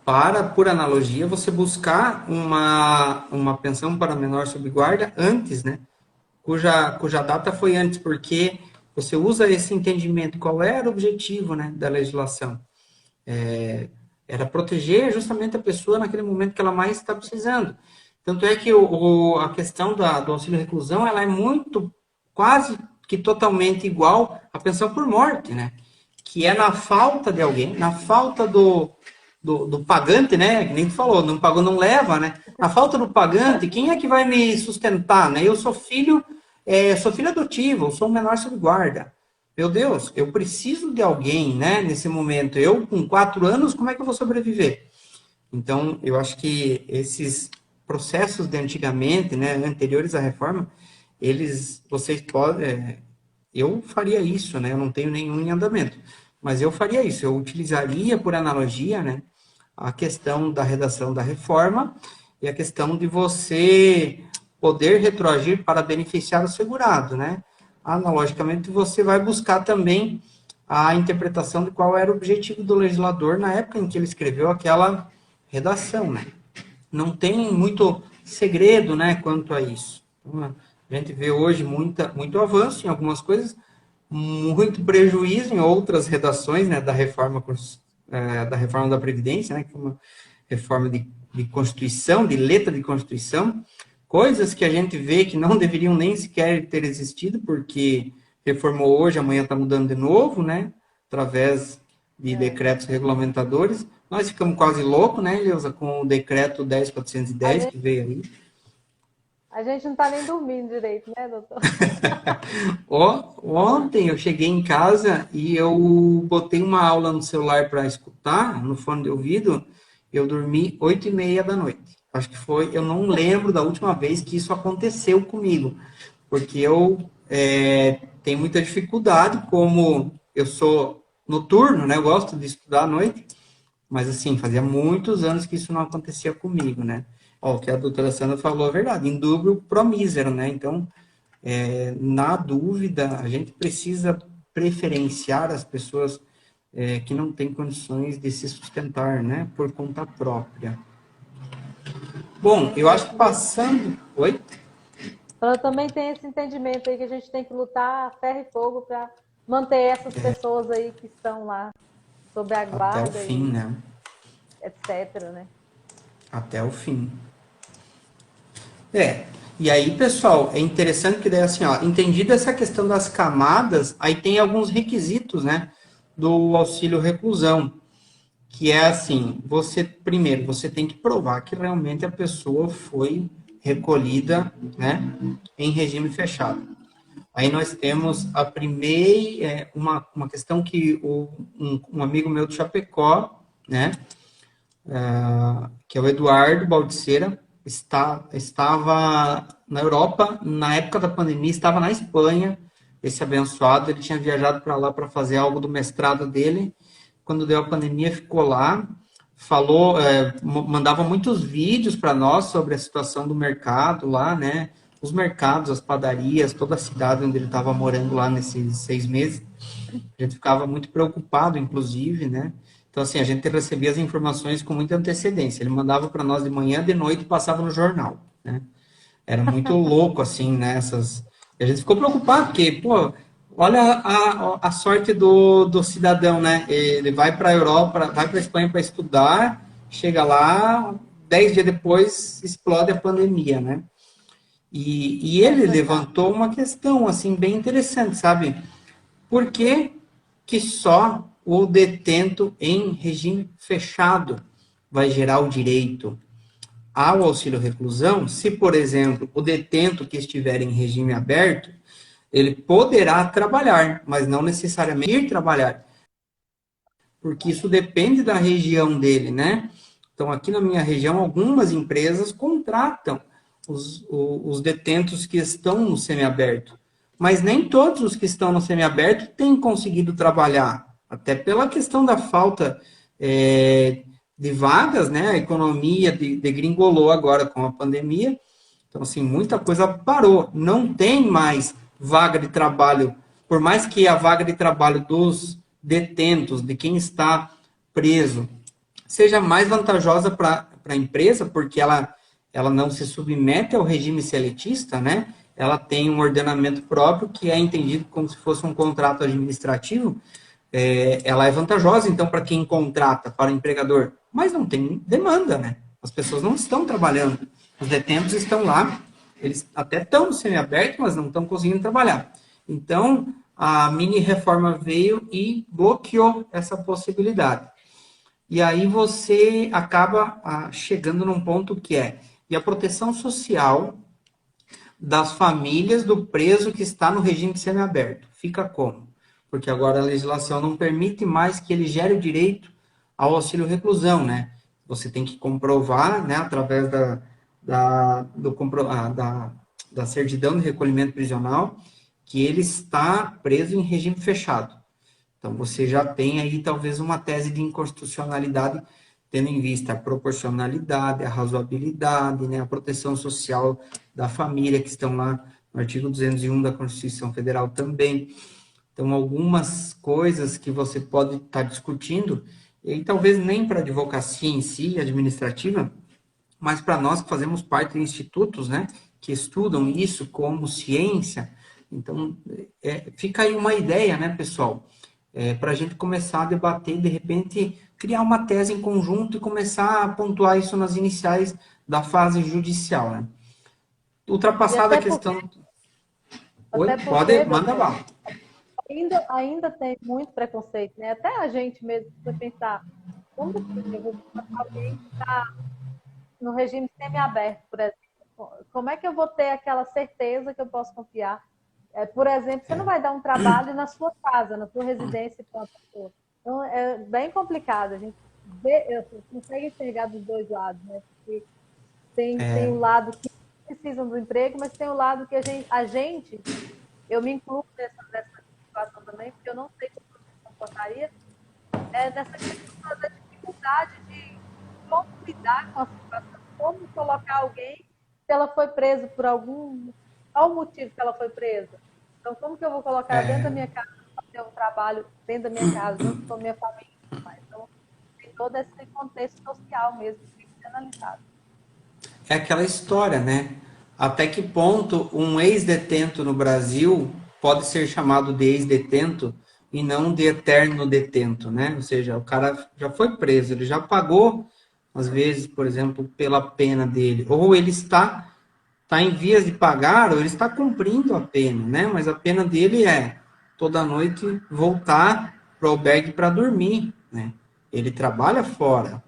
Speaker 2: para, por analogia, você buscar uma pensão para menor sob guarda antes, né, cuja data foi antes, porque você usa esse entendimento. Qual era o objetivo, né, da legislação? Era proteger justamente a pessoa naquele momento que ela mais está precisando. Tanto é que a questão do auxílio reclusão ela é muito, quase que totalmente igual à pensão por morte, né? Que é na falta de alguém, na falta do pagante, né? Que nem tu falou, não pagou, não leva, né? Na falta do pagante, quem é que vai me sustentar, né? Eu sou filho adotivo, eu sou um menor sob guarda. Meu Deus, eu preciso de alguém, né? Nesse momento, eu com 4 anos, como é que eu vou sobreviver? Então, eu acho que esses processos de antigamente, né, anteriores à reforma, vocês podem, eu faria isso, né? Eu não tenho nenhum em andamento, mas eu faria isso. Eu utilizaria por analogia, né, a questão da redação da reforma e a questão de você poder retroagir para beneficiar o segurado, né? Analogicamente, você vai buscar também a interpretação de qual era o objetivo do legislador na época em que ele escreveu aquela redação, né? Não tem muito segredo, né, quanto a isso. Então, a gente vê hoje muito avanço em algumas coisas, muito prejuízo em outras redações, né, da reforma da Previdência, né, que é uma reforma de Constituição, de letra de Constituição, coisas que a gente vê que não deveriam nem sequer ter existido, porque reformou hoje, amanhã está mudando de novo, né, através de decretos regulamentadores. Nós ficamos quase loucos, né, Eleusa, com o decreto 10.410 que veio aí.
Speaker 1: A gente não tá nem dormindo direito, né, doutor?
Speaker 2: Ontem eu cheguei em casa e eu botei uma aula no celular para escutar, no fone de ouvido, eu dormi 8h30 da noite. Acho que foi, eu não lembro da última vez que isso aconteceu comigo, porque eu tenho muita dificuldade, como eu sou noturno, né, eu gosto de estudar à noite, mas assim, fazia muitos anos que isso não acontecia comigo, né. Ó, o que a doutora Sandra falou é verdade, em dúvida pro mísero, né, então na dúvida, a gente precisa preferenciar as pessoas que não têm condições de se sustentar, né, por conta própria. Bom, eu acho que passando... Oi?
Speaker 1: Ela também tem esse entendimento aí que a gente tem que lutar a ferro e fogo para manter essas pessoas aí que estão lá sob a guarda.
Speaker 2: Até o fim, né?
Speaker 1: Etc, né?
Speaker 2: Até o fim. E aí, pessoal, é interessante que daí, assim, ó, entendida essa questão das camadas, aí tem alguns requisitos, né, do auxílio reclusão, que é assim, primeiro, você tem que provar que realmente a pessoa foi recolhida, né, em regime fechado. Aí nós temos a primeira, uma questão que um amigo meu de Chapecó, né, que é o Eduardo Baldiceira, estava na Europa, na época da pandemia, estava na Espanha, esse abençoado, ele tinha viajado para lá para fazer algo do mestrado dele, quando deu a pandemia ficou lá, falou, mandava muitos vídeos para nós sobre a situação do mercado lá, né, os mercados, as padarias, toda a cidade onde ele estava morando lá nesses 6 meses, a gente ficava muito preocupado, inclusive, né, então, assim, a gente recebia as informações com muita antecedência. Ele mandava para nós de manhã, de noite, e passava no jornal, né? Era muito louco, assim, né? E a gente ficou preocupado, porque, pô, olha a sorte do cidadão, né? Ele vai para a Europa, vai para a Espanha para estudar, chega lá, 10 dias depois explode a pandemia, né? E ele levantou uma questão, assim, bem interessante, sabe? Por que que só o detento em regime fechado vai gerar o direito ao auxílio reclusão, se, por exemplo, o detento que estiver em regime aberto, ele poderá trabalhar, mas não necessariamente ir trabalhar, porque isso depende da região dele, né? Então, aqui na minha região, algumas empresas contratam os detentos que estão no semiaberto, mas nem todos os que estão no semiaberto têm conseguido trabalhar, até pela questão da falta de vagas, né? A economia degringolou agora com a pandemia, então, assim, muita coisa parou, não tem mais vaga de trabalho, por mais que a vaga de trabalho dos detentos, de quem está preso, seja mais vantajosa para a empresa, porque ela não se submete ao regime seletista, né? Ela tem um ordenamento próprio que é entendido como se fosse um contrato administrativo, ela é vantajosa, então, para quem contrata, para o empregador, mas não tem demanda, né? As pessoas não estão trabalhando, os detentos estão lá, eles até estão no semiaberto, mas não estão conseguindo trabalhar. Então, a mini-reforma veio e bloqueou essa possibilidade. E aí você acaba chegando num ponto que e a proteção social das famílias do preso que está no regime semiaberto. Fica como? Porque agora a legislação não permite mais que ele gere o direito ao auxílio reclusão, né? Você tem que comprovar, né, através da certidão de recolhimento prisional, que ele está preso em regime fechado. Então, você já tem aí, talvez, uma tese de inconstitucionalidade tendo em vista a proporcionalidade, a razoabilidade, né, a proteção social da família, que estão lá no artigo 201 da Constituição Federal também. Então, algumas coisas que você pode estar discutindo, e talvez nem para a advocacia em si, administrativa, mas para nós que fazemos parte de institutos, né, que estudam isso como ciência. Então, fica aí uma ideia, né, pessoal, para a gente começar a debater e, de repente, criar uma tese em conjunto e começar a pontuar isso nas iniciais da fase judicial, né? Ultrapassada a questão... Oi, pode, manda lá.
Speaker 1: Ainda tem muito preconceito, né? Até a gente mesmo, se você pensar, como eu vou botar alguém que está no regime semiaberto, por exemplo, como é que eu vou ter aquela certeza que eu posso confiar? Por exemplo, você não vai dar um trabalho na sua casa, na sua residência para uma pessoa. Então, é bem complicado. A gente consegue enxergar dos dois lados, né? Porque tem um lado que precisam do emprego, mas tem um lado que a gente eu me incluo nessa situação também, porque eu não sei como eu me comportaria, nessa questão da dificuldade de como lidar com a situação, como colocar alguém se ela foi presa por qual o motivo que ela foi presa. Então, como que eu vou colocar dentro da minha casa, fazer um trabalho dentro da minha casa, junto com a minha família? Então, tem todo esse contexto social mesmo que tem que ser analisado.
Speaker 2: É aquela história, né? Até que ponto um ex-detento no Brasil pode ser chamado de ex-detento e não de eterno detento, né? Ou seja, o cara já foi preso, ele já pagou, às vezes, por exemplo, pela pena dele, ou ele está em vias de pagar, ou ele está cumprindo a pena, né? Mas a pena dele é toda noite voltar para o albergue para dormir, né? Ele trabalha fora,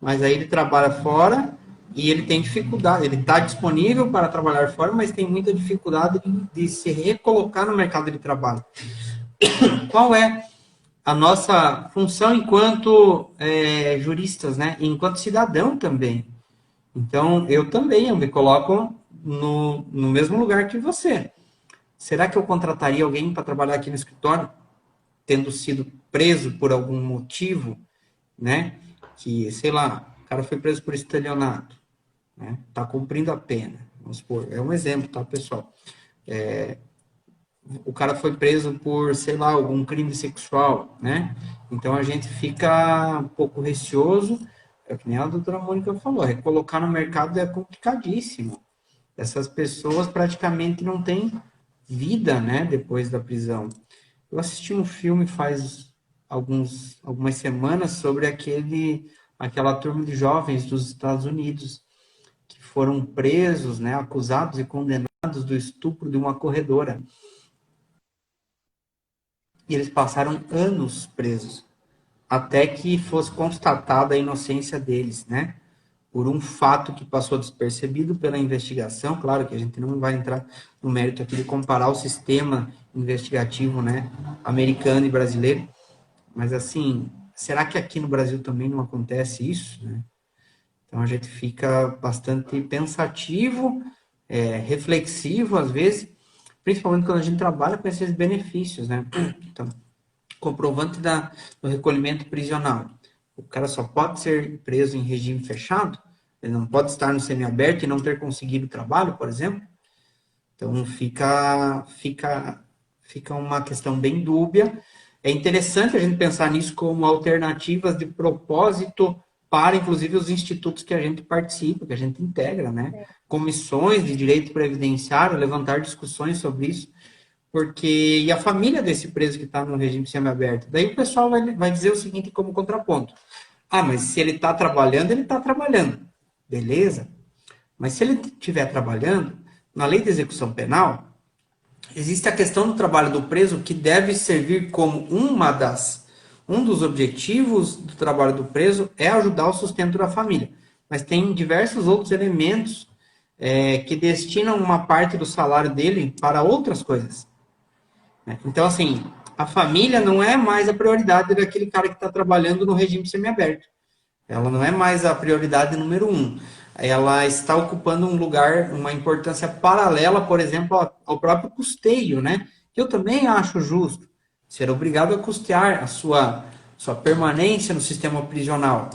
Speaker 2: mas aí ele trabalha fora e ele tem dificuldade, ele está disponível para trabalhar fora, mas tem muita dificuldade de se recolocar no mercado de trabalho. Qual é a nossa função enquanto juristas, né? Enquanto cidadão também. Então, eu me coloco no mesmo lugar que você. Será que eu contrataria alguém para trabalhar aqui no escritório, tendo sido preso por algum motivo, né? Que, sei lá, o cara foi preso por estelionato, né? Tá cumprindo a pena. Vamos supor, é um exemplo, tá, pessoal? O cara foi preso por, sei lá, algum crime sexual, né? Então a gente fica um pouco receoso, é que nem a doutora Mônica falou, recolocar no mercado é complicadíssimo. Essas pessoas praticamente não têm vida, né, depois da prisão. Eu assisti um filme faz algumas semanas sobre aquela turma de jovens dos Estados Unidos que foram presos, né, acusados e condenados do estupro de uma corredora. E eles passaram anos presos, até que fosse constatada a inocência deles, né? Por um fato que passou despercebido pela investigação. Claro que a gente não vai entrar no mérito aqui de comparar o sistema investigativo, né, americano e brasileiro, mas assim, será que aqui no Brasil também não acontece isso, né? Então a gente fica bastante pensativo, reflexivo às vezes, principalmente quando a gente trabalha com esses benefícios, né? Então, comprovante do recolhimento prisional. O cara só pode ser preso em regime fechado, ele não pode estar no semiaberto e não ter conseguido trabalho, por exemplo. Então fica uma questão bem dúbia. É interessante a gente pensar nisso como alternativas de propósito para, inclusive, os institutos que a gente participa, que a gente integra, né? Comissões de direito previdenciário, levantar discussões sobre isso, porque e a família desse preso que está no regime semiaberto. Daí o pessoal vai dizer o seguinte como contraponto. Ah, mas se ele está trabalhando, ele está trabalhando. Beleza? Mas se ele estiver trabalhando, na lei de execução penal, existe a questão do trabalho do preso que deve servir como um dos objetivos do trabalho do preso é ajudar o sustento da família. Mas tem diversos outros elementos que destinam uma parte do salário dele para outras coisas. Então, assim, a família não é mais a prioridade daquele cara que está trabalhando no regime semiaberto. Ela não é mais a prioridade número um. Ela está ocupando um lugar, uma importância paralela, por exemplo, ao próprio custeio, né? Que eu também acho justo. Ser obrigado a custear a sua permanência no sistema prisional.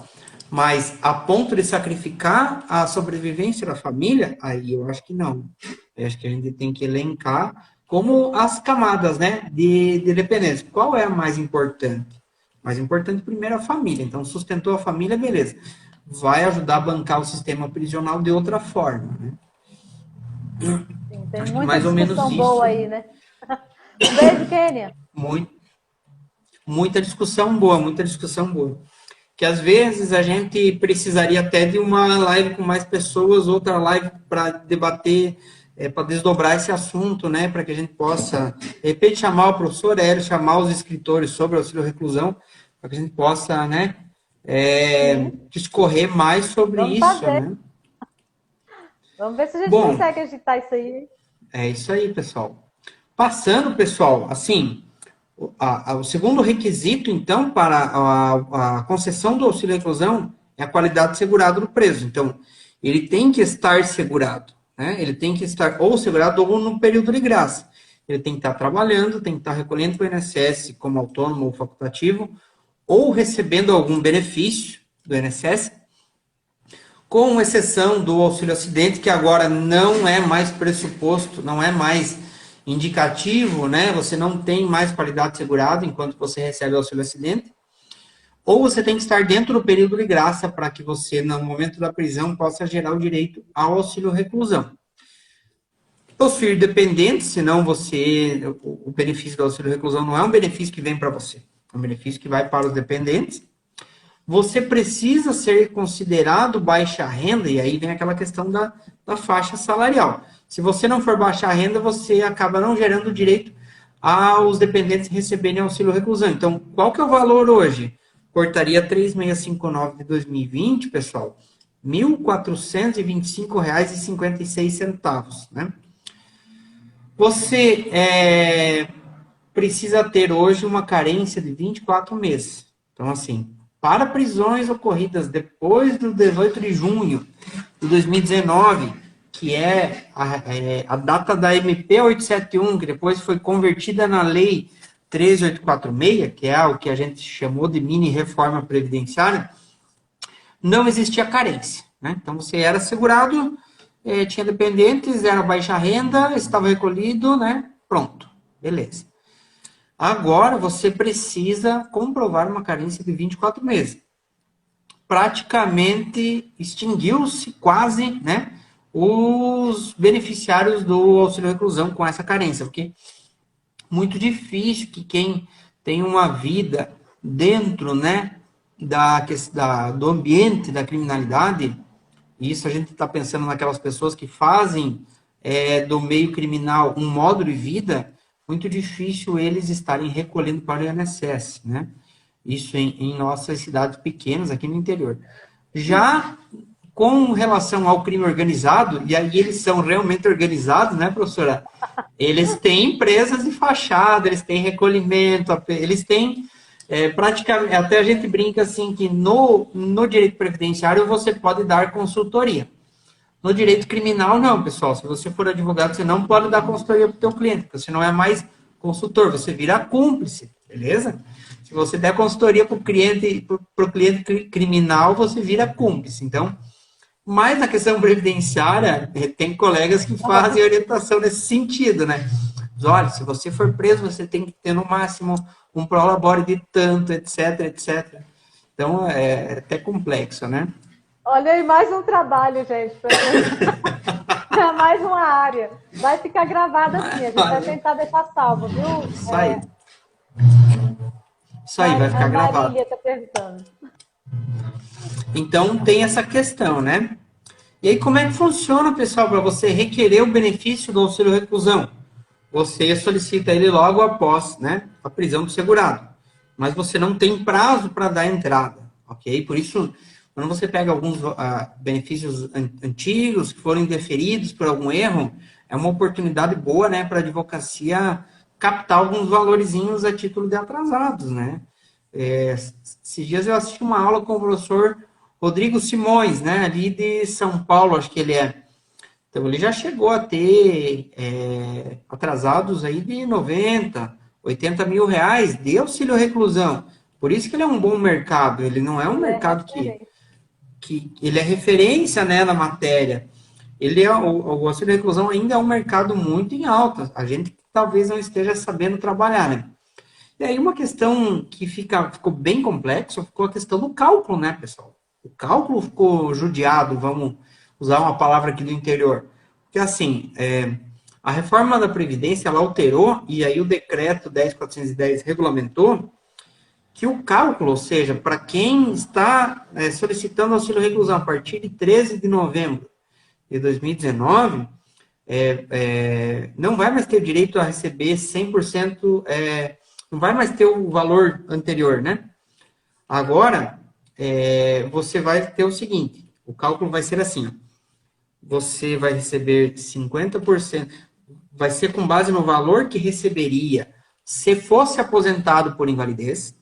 Speaker 2: Mas a ponto de sacrificar a sobrevivência da família, aí eu acho que não. Eu acho que a gente tem que elencar como as camadas, né, de dependência. Qual é a mais importante? Mais importante primeiro a família. Então, sustentou a família, beleza. Vai ajudar a bancar o sistema prisional de outra forma, né?
Speaker 1: Sim, tem
Speaker 2: Acho que
Speaker 1: muita
Speaker 2: mais ou menos
Speaker 1: discussão
Speaker 2: isso.
Speaker 1: boa aí, né? Um beijo, Kênia.
Speaker 2: Muito, muita discussão boa, muita discussão boa. Que às vezes a gente precisaria até de uma live com mais pessoas, outra live para debater, para desdobrar esse assunto, né? Para que a gente possa, de repente, chamar o professor Hélio, chamar os escritores sobre auxílio reclusão, para que a gente possa, né,
Speaker 1: Sim,
Speaker 2: discorrer mais sobre
Speaker 1: vamos
Speaker 2: isso,
Speaker 1: fazer.
Speaker 2: né?
Speaker 1: Vamos ver se a gente
Speaker 2: Bom,
Speaker 1: consegue agitar isso aí.
Speaker 2: é isso aí, pessoal. Passando, pessoal, assim, o segundo requisito, então, para a concessão do auxílio reclusão é a qualidade de segurado do preso. Então, ele tem que estar segurado, né? Ele tem que estar ou segurado ou no período de graça. Ele tem que estar trabalhando, tem que estar recolhendo para o INSS como autônomo ou facultativo, ou recebendo algum benefício do INSS, com exceção do auxílio acidente, que agora não é mais pressuposto, não é mais indicativo, né? Você não tem mais qualidade segurada enquanto você recebe o auxílio acidente, ou você tem que estar dentro do período de graça para que você, no momento da prisão, possa gerar o direito ao auxílio reclusão. Possuir dependentes, senão você, o benefício do auxílio reclusão não é um benefício que vem para você, é um benefício que vai para os dependentes. Você precisa ser considerado baixa renda, e aí vem aquela questão da faixa salarial. Se você não for baixa renda, você acaba não gerando direito aos dependentes receberem auxílio reclusão. Então, qual que é o valor hoje? Portaria 3659 de 2020, pessoal, R$ 1.425,56, né? Você precisa ter hoje uma carência de 24 meses. Então, assim, para prisões ocorridas depois do 18 de junho de 2019, que é a data da MP 871, que depois foi convertida na Lei 13846, que é o que a gente chamou de mini reforma previdenciária, não existia carência, né? Então, você era segurado, tinha dependentes, era baixa renda, estava recolhido, né? Pronto, beleza. Agora você precisa comprovar uma carência de 24 meses. Praticamente extinguiu-se quase, né, os beneficiários do auxílio reclusão com essa carência, porque muito difícil que quem tem uma vida dentro, né, do ambiente da criminalidade, e isso a gente está pensando naquelas pessoas que fazem do meio criminal um modo de vida, muito difícil eles estarem recolhendo para o INSS, né? Isso em nossas cidades pequenas, aqui no interior. Já com relação ao crime organizado, e aí eles são realmente organizados, né, professora? Eles têm empresas de fachada, eles têm recolhimento, eles têm praticamente, até a gente brinca assim que no direito previdenciário você pode dar consultoria. No direito criminal, não, pessoal. Se você for advogado, você não pode dar consultoria para o teu cliente, porque você não é mais consultor, você vira cúmplice, beleza? Se você der consultoria para o cliente criminal, você vira cúmplice. Então, mas na questão previdenciária, tem colegas que fazem orientação nesse sentido, né? Mas, olha, se você for preso, você tem que ter no máximo um prolabore de tanto, etc, etc. Então, é até complexo, né?
Speaker 1: Olha aí, mais um trabalho, gente. Mais uma área. Vai ficar gravada assim. A gente vai tentar deixar salvo, viu?
Speaker 2: Isso aí. Isso aí, vai ficar gravado.
Speaker 1: A Marília está perguntando.
Speaker 2: Então, tem essa questão, né? E aí, como é que funciona, pessoal, para você requerer o benefício do auxílio reclusão? Você solicita ele logo após, né, a prisão do segurado. Mas você não tem prazo para dar entrada, ok? Por isso, quando você pega alguns benefícios antigos que foram indeferidos por algum erro, é uma oportunidade boa, né, para a advocacia captar alguns valorzinhos a título de atrasados, né? Esses dias eu assisti uma aula com o professor Rodrigo Simões, né, ali de São Paulo, acho que ele é. Então, ele já chegou a ter atrasados aí de 90, 80 mil reais de auxílio reclusão. Por isso que ele é um bom mercado. Ele não é um mercado que que ele é referência, né, na matéria. O auxílio reclusão ainda é um mercado muito em alta. A gente talvez não esteja sabendo trabalhar, né? E aí uma questão que ficou bem complexa ficou a questão do cálculo, né, pessoal? O cálculo ficou judiado, vamos usar uma palavra aqui do interior. Porque assim, a reforma da Previdência, ela alterou, e aí o decreto 10.410 regulamentou, que o cálculo, ou seja, para quem está solicitando auxílio reclusão a partir de 13 de novembro de 2019, não vai mais ter direito a receber 100%, não vai mais ter o valor anterior, né? Agora, você vai ter o seguinte, o cálculo vai ser assim, ó, você vai receber 50%, vai ser com base no valor que receberia se fosse aposentado por invalidez.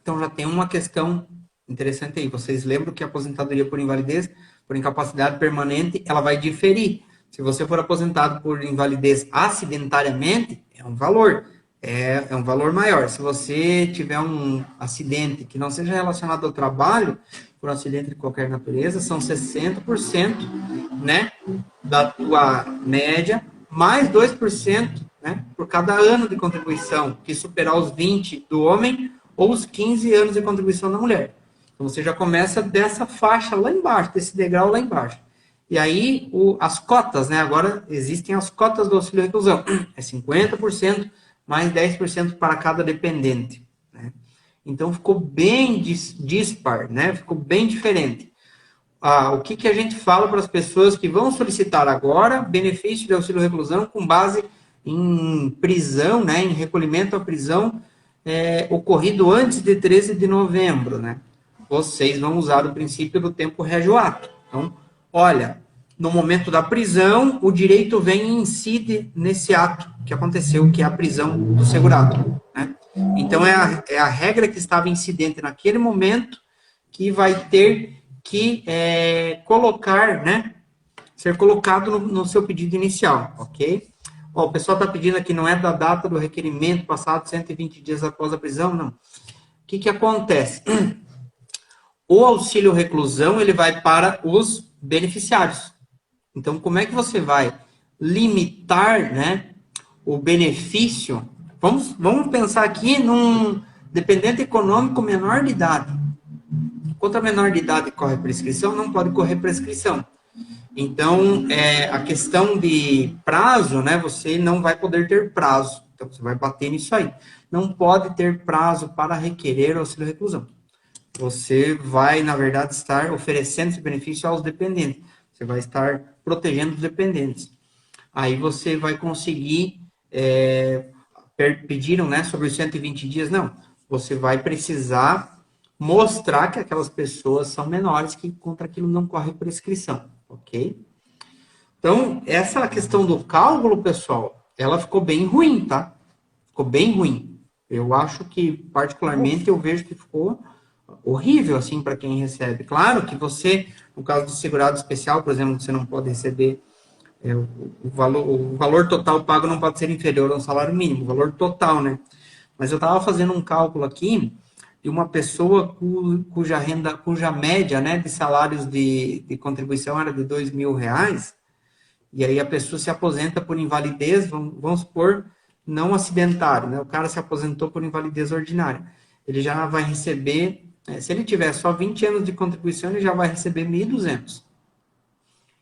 Speaker 2: Então, já tem uma questão interessante aí. Vocês lembram que a aposentadoria por invalidez, por incapacidade permanente, ela vai diferir. Se você for aposentado por invalidez acidentariamente, é um valor. É um valor maior. Se você tiver um acidente que não seja relacionado ao trabalho, por um acidente de qualquer natureza, são 60%, né, da tua média, mais 2%, né, por cada ano de contribuição, que superar os 20 do homem, ou os 15 anos de contribuição da mulher. Então, você já começa dessa faixa lá embaixo, desse degrau lá embaixo. E aí, as cotas, né? Agora, existem as cotas do auxílio reclusão. É 50%, mais 10% para cada dependente. Né? Então, ficou bem dispar, né? Ficou bem diferente. O que a gente fala para as pessoas que vão solicitar agora benefício de auxílio reclusão com base em prisão, né? Em recolhimento à prisão, ocorrido antes de 13 de novembro, né? Vocês vão usar o princípio do tempo régio ato. Então, olha, no momento da prisão, o direito vem e incide nesse ato que aconteceu, que é a prisão do segurado, né? Então, é a regra que estava incidente naquele momento que vai ter que colocar, né? Ser colocado no seu pedido inicial, ok? Ó, o pessoal está pedindo aqui, não é da data do requerimento, passado 120 dias após a prisão, não. O que acontece? O auxílio reclusão, ele vai para os beneficiários. Então, como é que você vai limitar, né, o benefício? Vamos pensar aqui num dependente econômico menor de idade. Enquanto a menor de idade corre prescrição, não pode correr prescrição. Então, a questão de prazo, né, você não vai poder ter prazo. Então, você vai bater nisso aí. Não pode ter prazo para requerer auxílio reclusão. Você vai, na verdade, estar oferecendo esse benefício aos dependentes. Você vai estar protegendo os dependentes. Aí você vai conseguir, pediram, né, sobre os 120 dias, não. Você vai precisar mostrar que aquelas pessoas são menores, que contra aquilo não corre prescrição. Ok? Então, essa questão do cálculo, pessoal, ela ficou bem ruim, tá? Ficou bem ruim. Eu acho que, particularmente, eu vejo que ficou horrível, assim, para quem recebe. Claro que você, no caso do segurado especial, por exemplo, você não pode receber o valor total pago não pode ser inferior ao salário mínimo, o valor total, né? Mas eu estava fazendo um cálculo aqui de uma pessoa cuja média, né, de salários de contribuição era de R$ 2.000, e aí a pessoa se aposenta por invalidez, vamos supor, não acidentário, né? O cara se aposentou por invalidez ordinária. Ele já vai receber, se ele tiver só 20 anos de contribuição, ele já vai receber 1.200.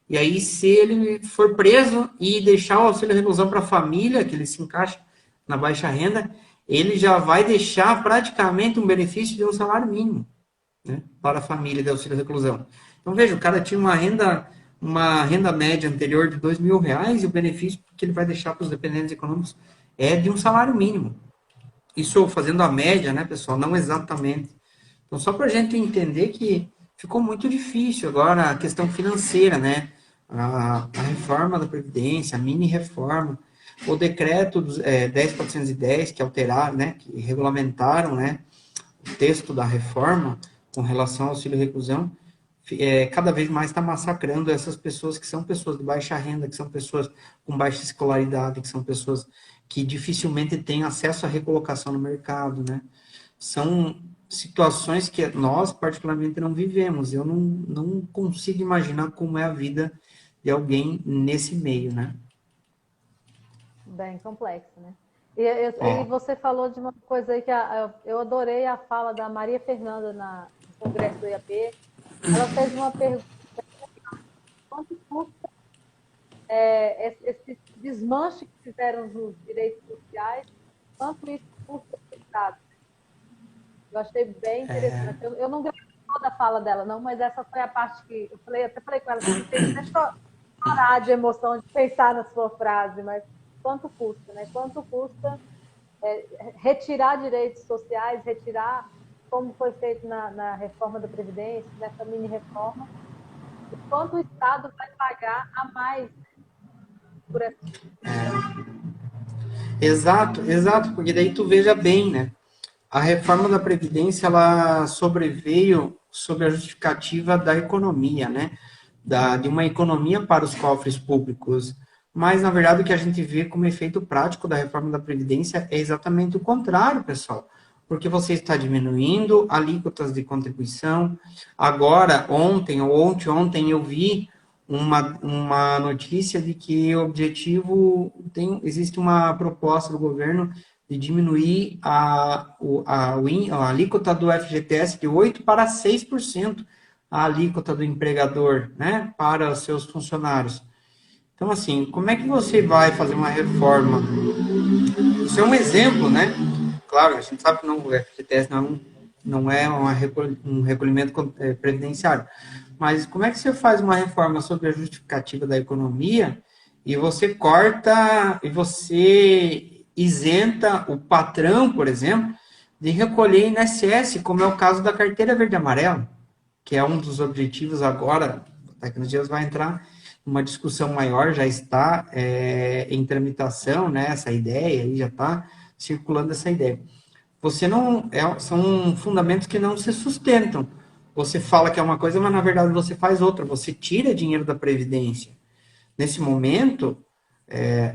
Speaker 2: E aí, se ele for preso e deixar o auxílio reclusão para a família, que ele se encaixa na baixa renda, ele já vai deixar praticamente um benefício de um salário mínimo, né, para a família de auxílio reclusão. Então, veja, o cara tinha uma renda média anterior de R$ 2.000 e o benefício que ele vai deixar para os dependentes econômicos é de um salário mínimo. Isso fazendo a média, né, pessoal? Não exatamente. Então, só para a gente entender que ficou muito difícil agora a questão financeira, né? A reforma da Previdência, a mini-reforma, o decreto 10.410, que alteraram, né, que regulamentaram, né, o texto da reforma com relação ao auxílio reclusão, cada vez mais está massacrando essas pessoas que são pessoas de baixa renda, que são pessoas com baixa escolaridade, que são pessoas que dificilmente têm acesso à recolocação no mercado, né? São situações que nós, particularmente, não vivemos. Eu não consigo imaginar como é a vida de alguém nesse meio, né?
Speaker 1: Bem complexo, né? E
Speaker 2: É,
Speaker 1: você falou de uma coisa aí que eu adorei a fala da Maria Fernanda no Congresso do IAP. Ela fez uma pergunta: quanto custa esse desmanche que fizeram nos direitos sociais? Quanto isso custa para o Estado? Eu achei bem interessante. Eu não gravei toda a fala dela, não, mas essa foi a parte que eu falei, até falei com ela, me fez até chorar de emoção de pensar na sua frase, mas quanto custa, né? Quanto custa retirar direitos sociais, retirar, como foi feito na reforma da Previdência, nessa mini-reforma, e quanto o Estado vai pagar a mais por essa.
Speaker 2: exato, exato, porque daí tu veja bem, né? A reforma da Previdência, ela sobreveio sob a justificativa da economia, né? De uma economia para os cofres públicos. Mas, na verdade, o que a gente vê como efeito prático da reforma da Previdência é exatamente o contrário, pessoal. Porque você está diminuindo alíquotas de contribuição. Agora, ontem ou ontem, eu vi uma notícia de que o objetivo existe uma proposta do governo de diminuir a alíquota do FGTS de 8% para 6%, a alíquota do empregador, né, para os seus funcionários. Então, assim, como é que você vai fazer uma reforma? Isso é um exemplo, né? Claro, a gente sabe que não, o FGTS não é um recolhimento previdenciário, mas como é que você faz uma reforma sobre a justificativa da economia e você corta, e você isenta o patrão, por exemplo, de recolher INSS, como é o caso da carteira verde e amarela, que é um dos objetivos agora, daqui uns dias vai entrar uma discussão maior, já está em tramitação, né, essa ideia, aí já está circulando essa ideia. Você não, são fundamentos que não se sustentam. Você fala que é uma coisa, mas na verdade você faz outra, você tira dinheiro da Previdência. Nesse momento,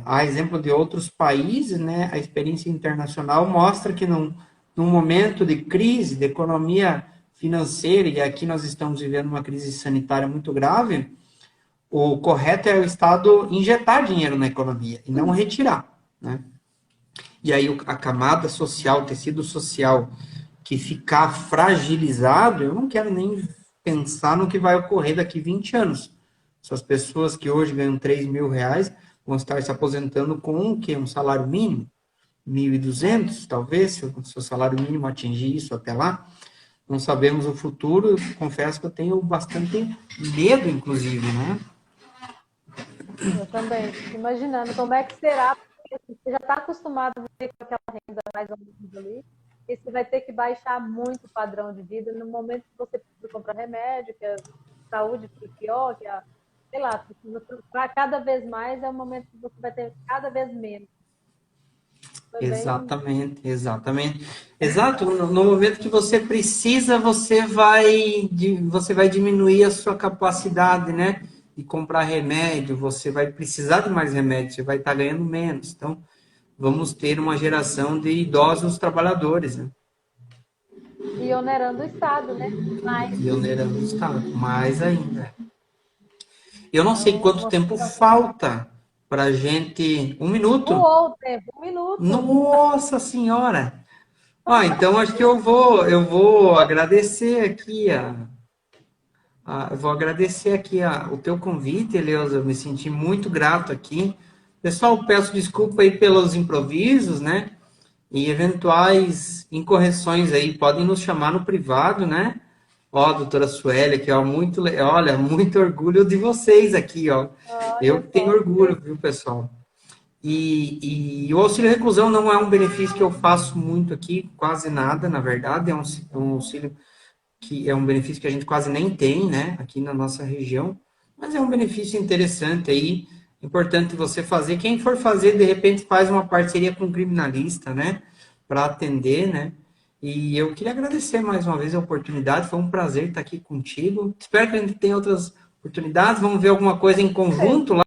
Speaker 2: a exemplo de outros países, né, a experiência internacional mostra que num momento de crise, de economia financeira, e aqui nós estamos vivendo uma crise sanitária muito grave, o correto é o Estado injetar dinheiro na economia e não retirar, né? E aí a camada social, o tecido social que ficar fragilizado, eu não quero nem pensar no que vai ocorrer daqui 20 anos. Essas pessoas que hoje ganham 3 mil reais vão estar se aposentando com o quê? Um salário mínimo? 1.200, talvez, se o seu salário mínimo atingir isso até lá. Não sabemos o futuro, confesso que eu tenho bastante medo, inclusive, né?
Speaker 1: Eu também, fico imaginando como é que será, porque você já está acostumado a ver com aquela renda mais ou menos ali, e você vai ter que baixar muito o padrão de vida no momento que você precisa comprar remédio, que a saúde fica pior, sei lá, para cada vez mais é o momento que você vai ter cada vez menos. Foi bem.
Speaker 2: Exatamente, exatamente. Exato, no momento que você precisa, você vai diminuir a sua capacidade, né, de comprar remédio, você vai precisar de mais remédio, você vai estar ganhando menos. Então, vamos ter uma geração de idosos trabalhadores, né?
Speaker 1: E onerando o Estado, né? Mas,
Speaker 2: E onerando o Estado, mais ainda. Eu não sei
Speaker 1: então,
Speaker 2: quanto tempo falta para a gente. Um minuto?
Speaker 1: voou o tempo, 1 minuto.
Speaker 2: Nossa Senhora! Ó, então acho que eu vou agradecer aqui eu vou agradecer aqui o teu convite, Eleusa. Eu me senti muito grato aqui. Pessoal, peço desculpa aí pelos improvisos, né? E eventuais incorreções aí, podem nos chamar no privado, né? Ó, doutora Suélia, aqui, ó, olha, muito orgulho de vocês aqui, ó. Eu
Speaker 1: Olha
Speaker 2: tenho
Speaker 1: só.
Speaker 2: orgulho, viu, pessoal? E o auxílio reclusão não é um benefício que eu faço muito aqui, quase nada, na verdade, é um auxílio que é um benefício que a gente quase nem tem, né, aqui na nossa região, mas é um benefício interessante aí, importante você fazer. Quem for fazer, de repente, faz uma parceria com um criminalista, né, para atender, né, e eu queria agradecer mais uma vez a oportunidade, foi um prazer estar aqui contigo. Espero que a gente tenha outras oportunidades, vamos ver alguma coisa em conjunto lá.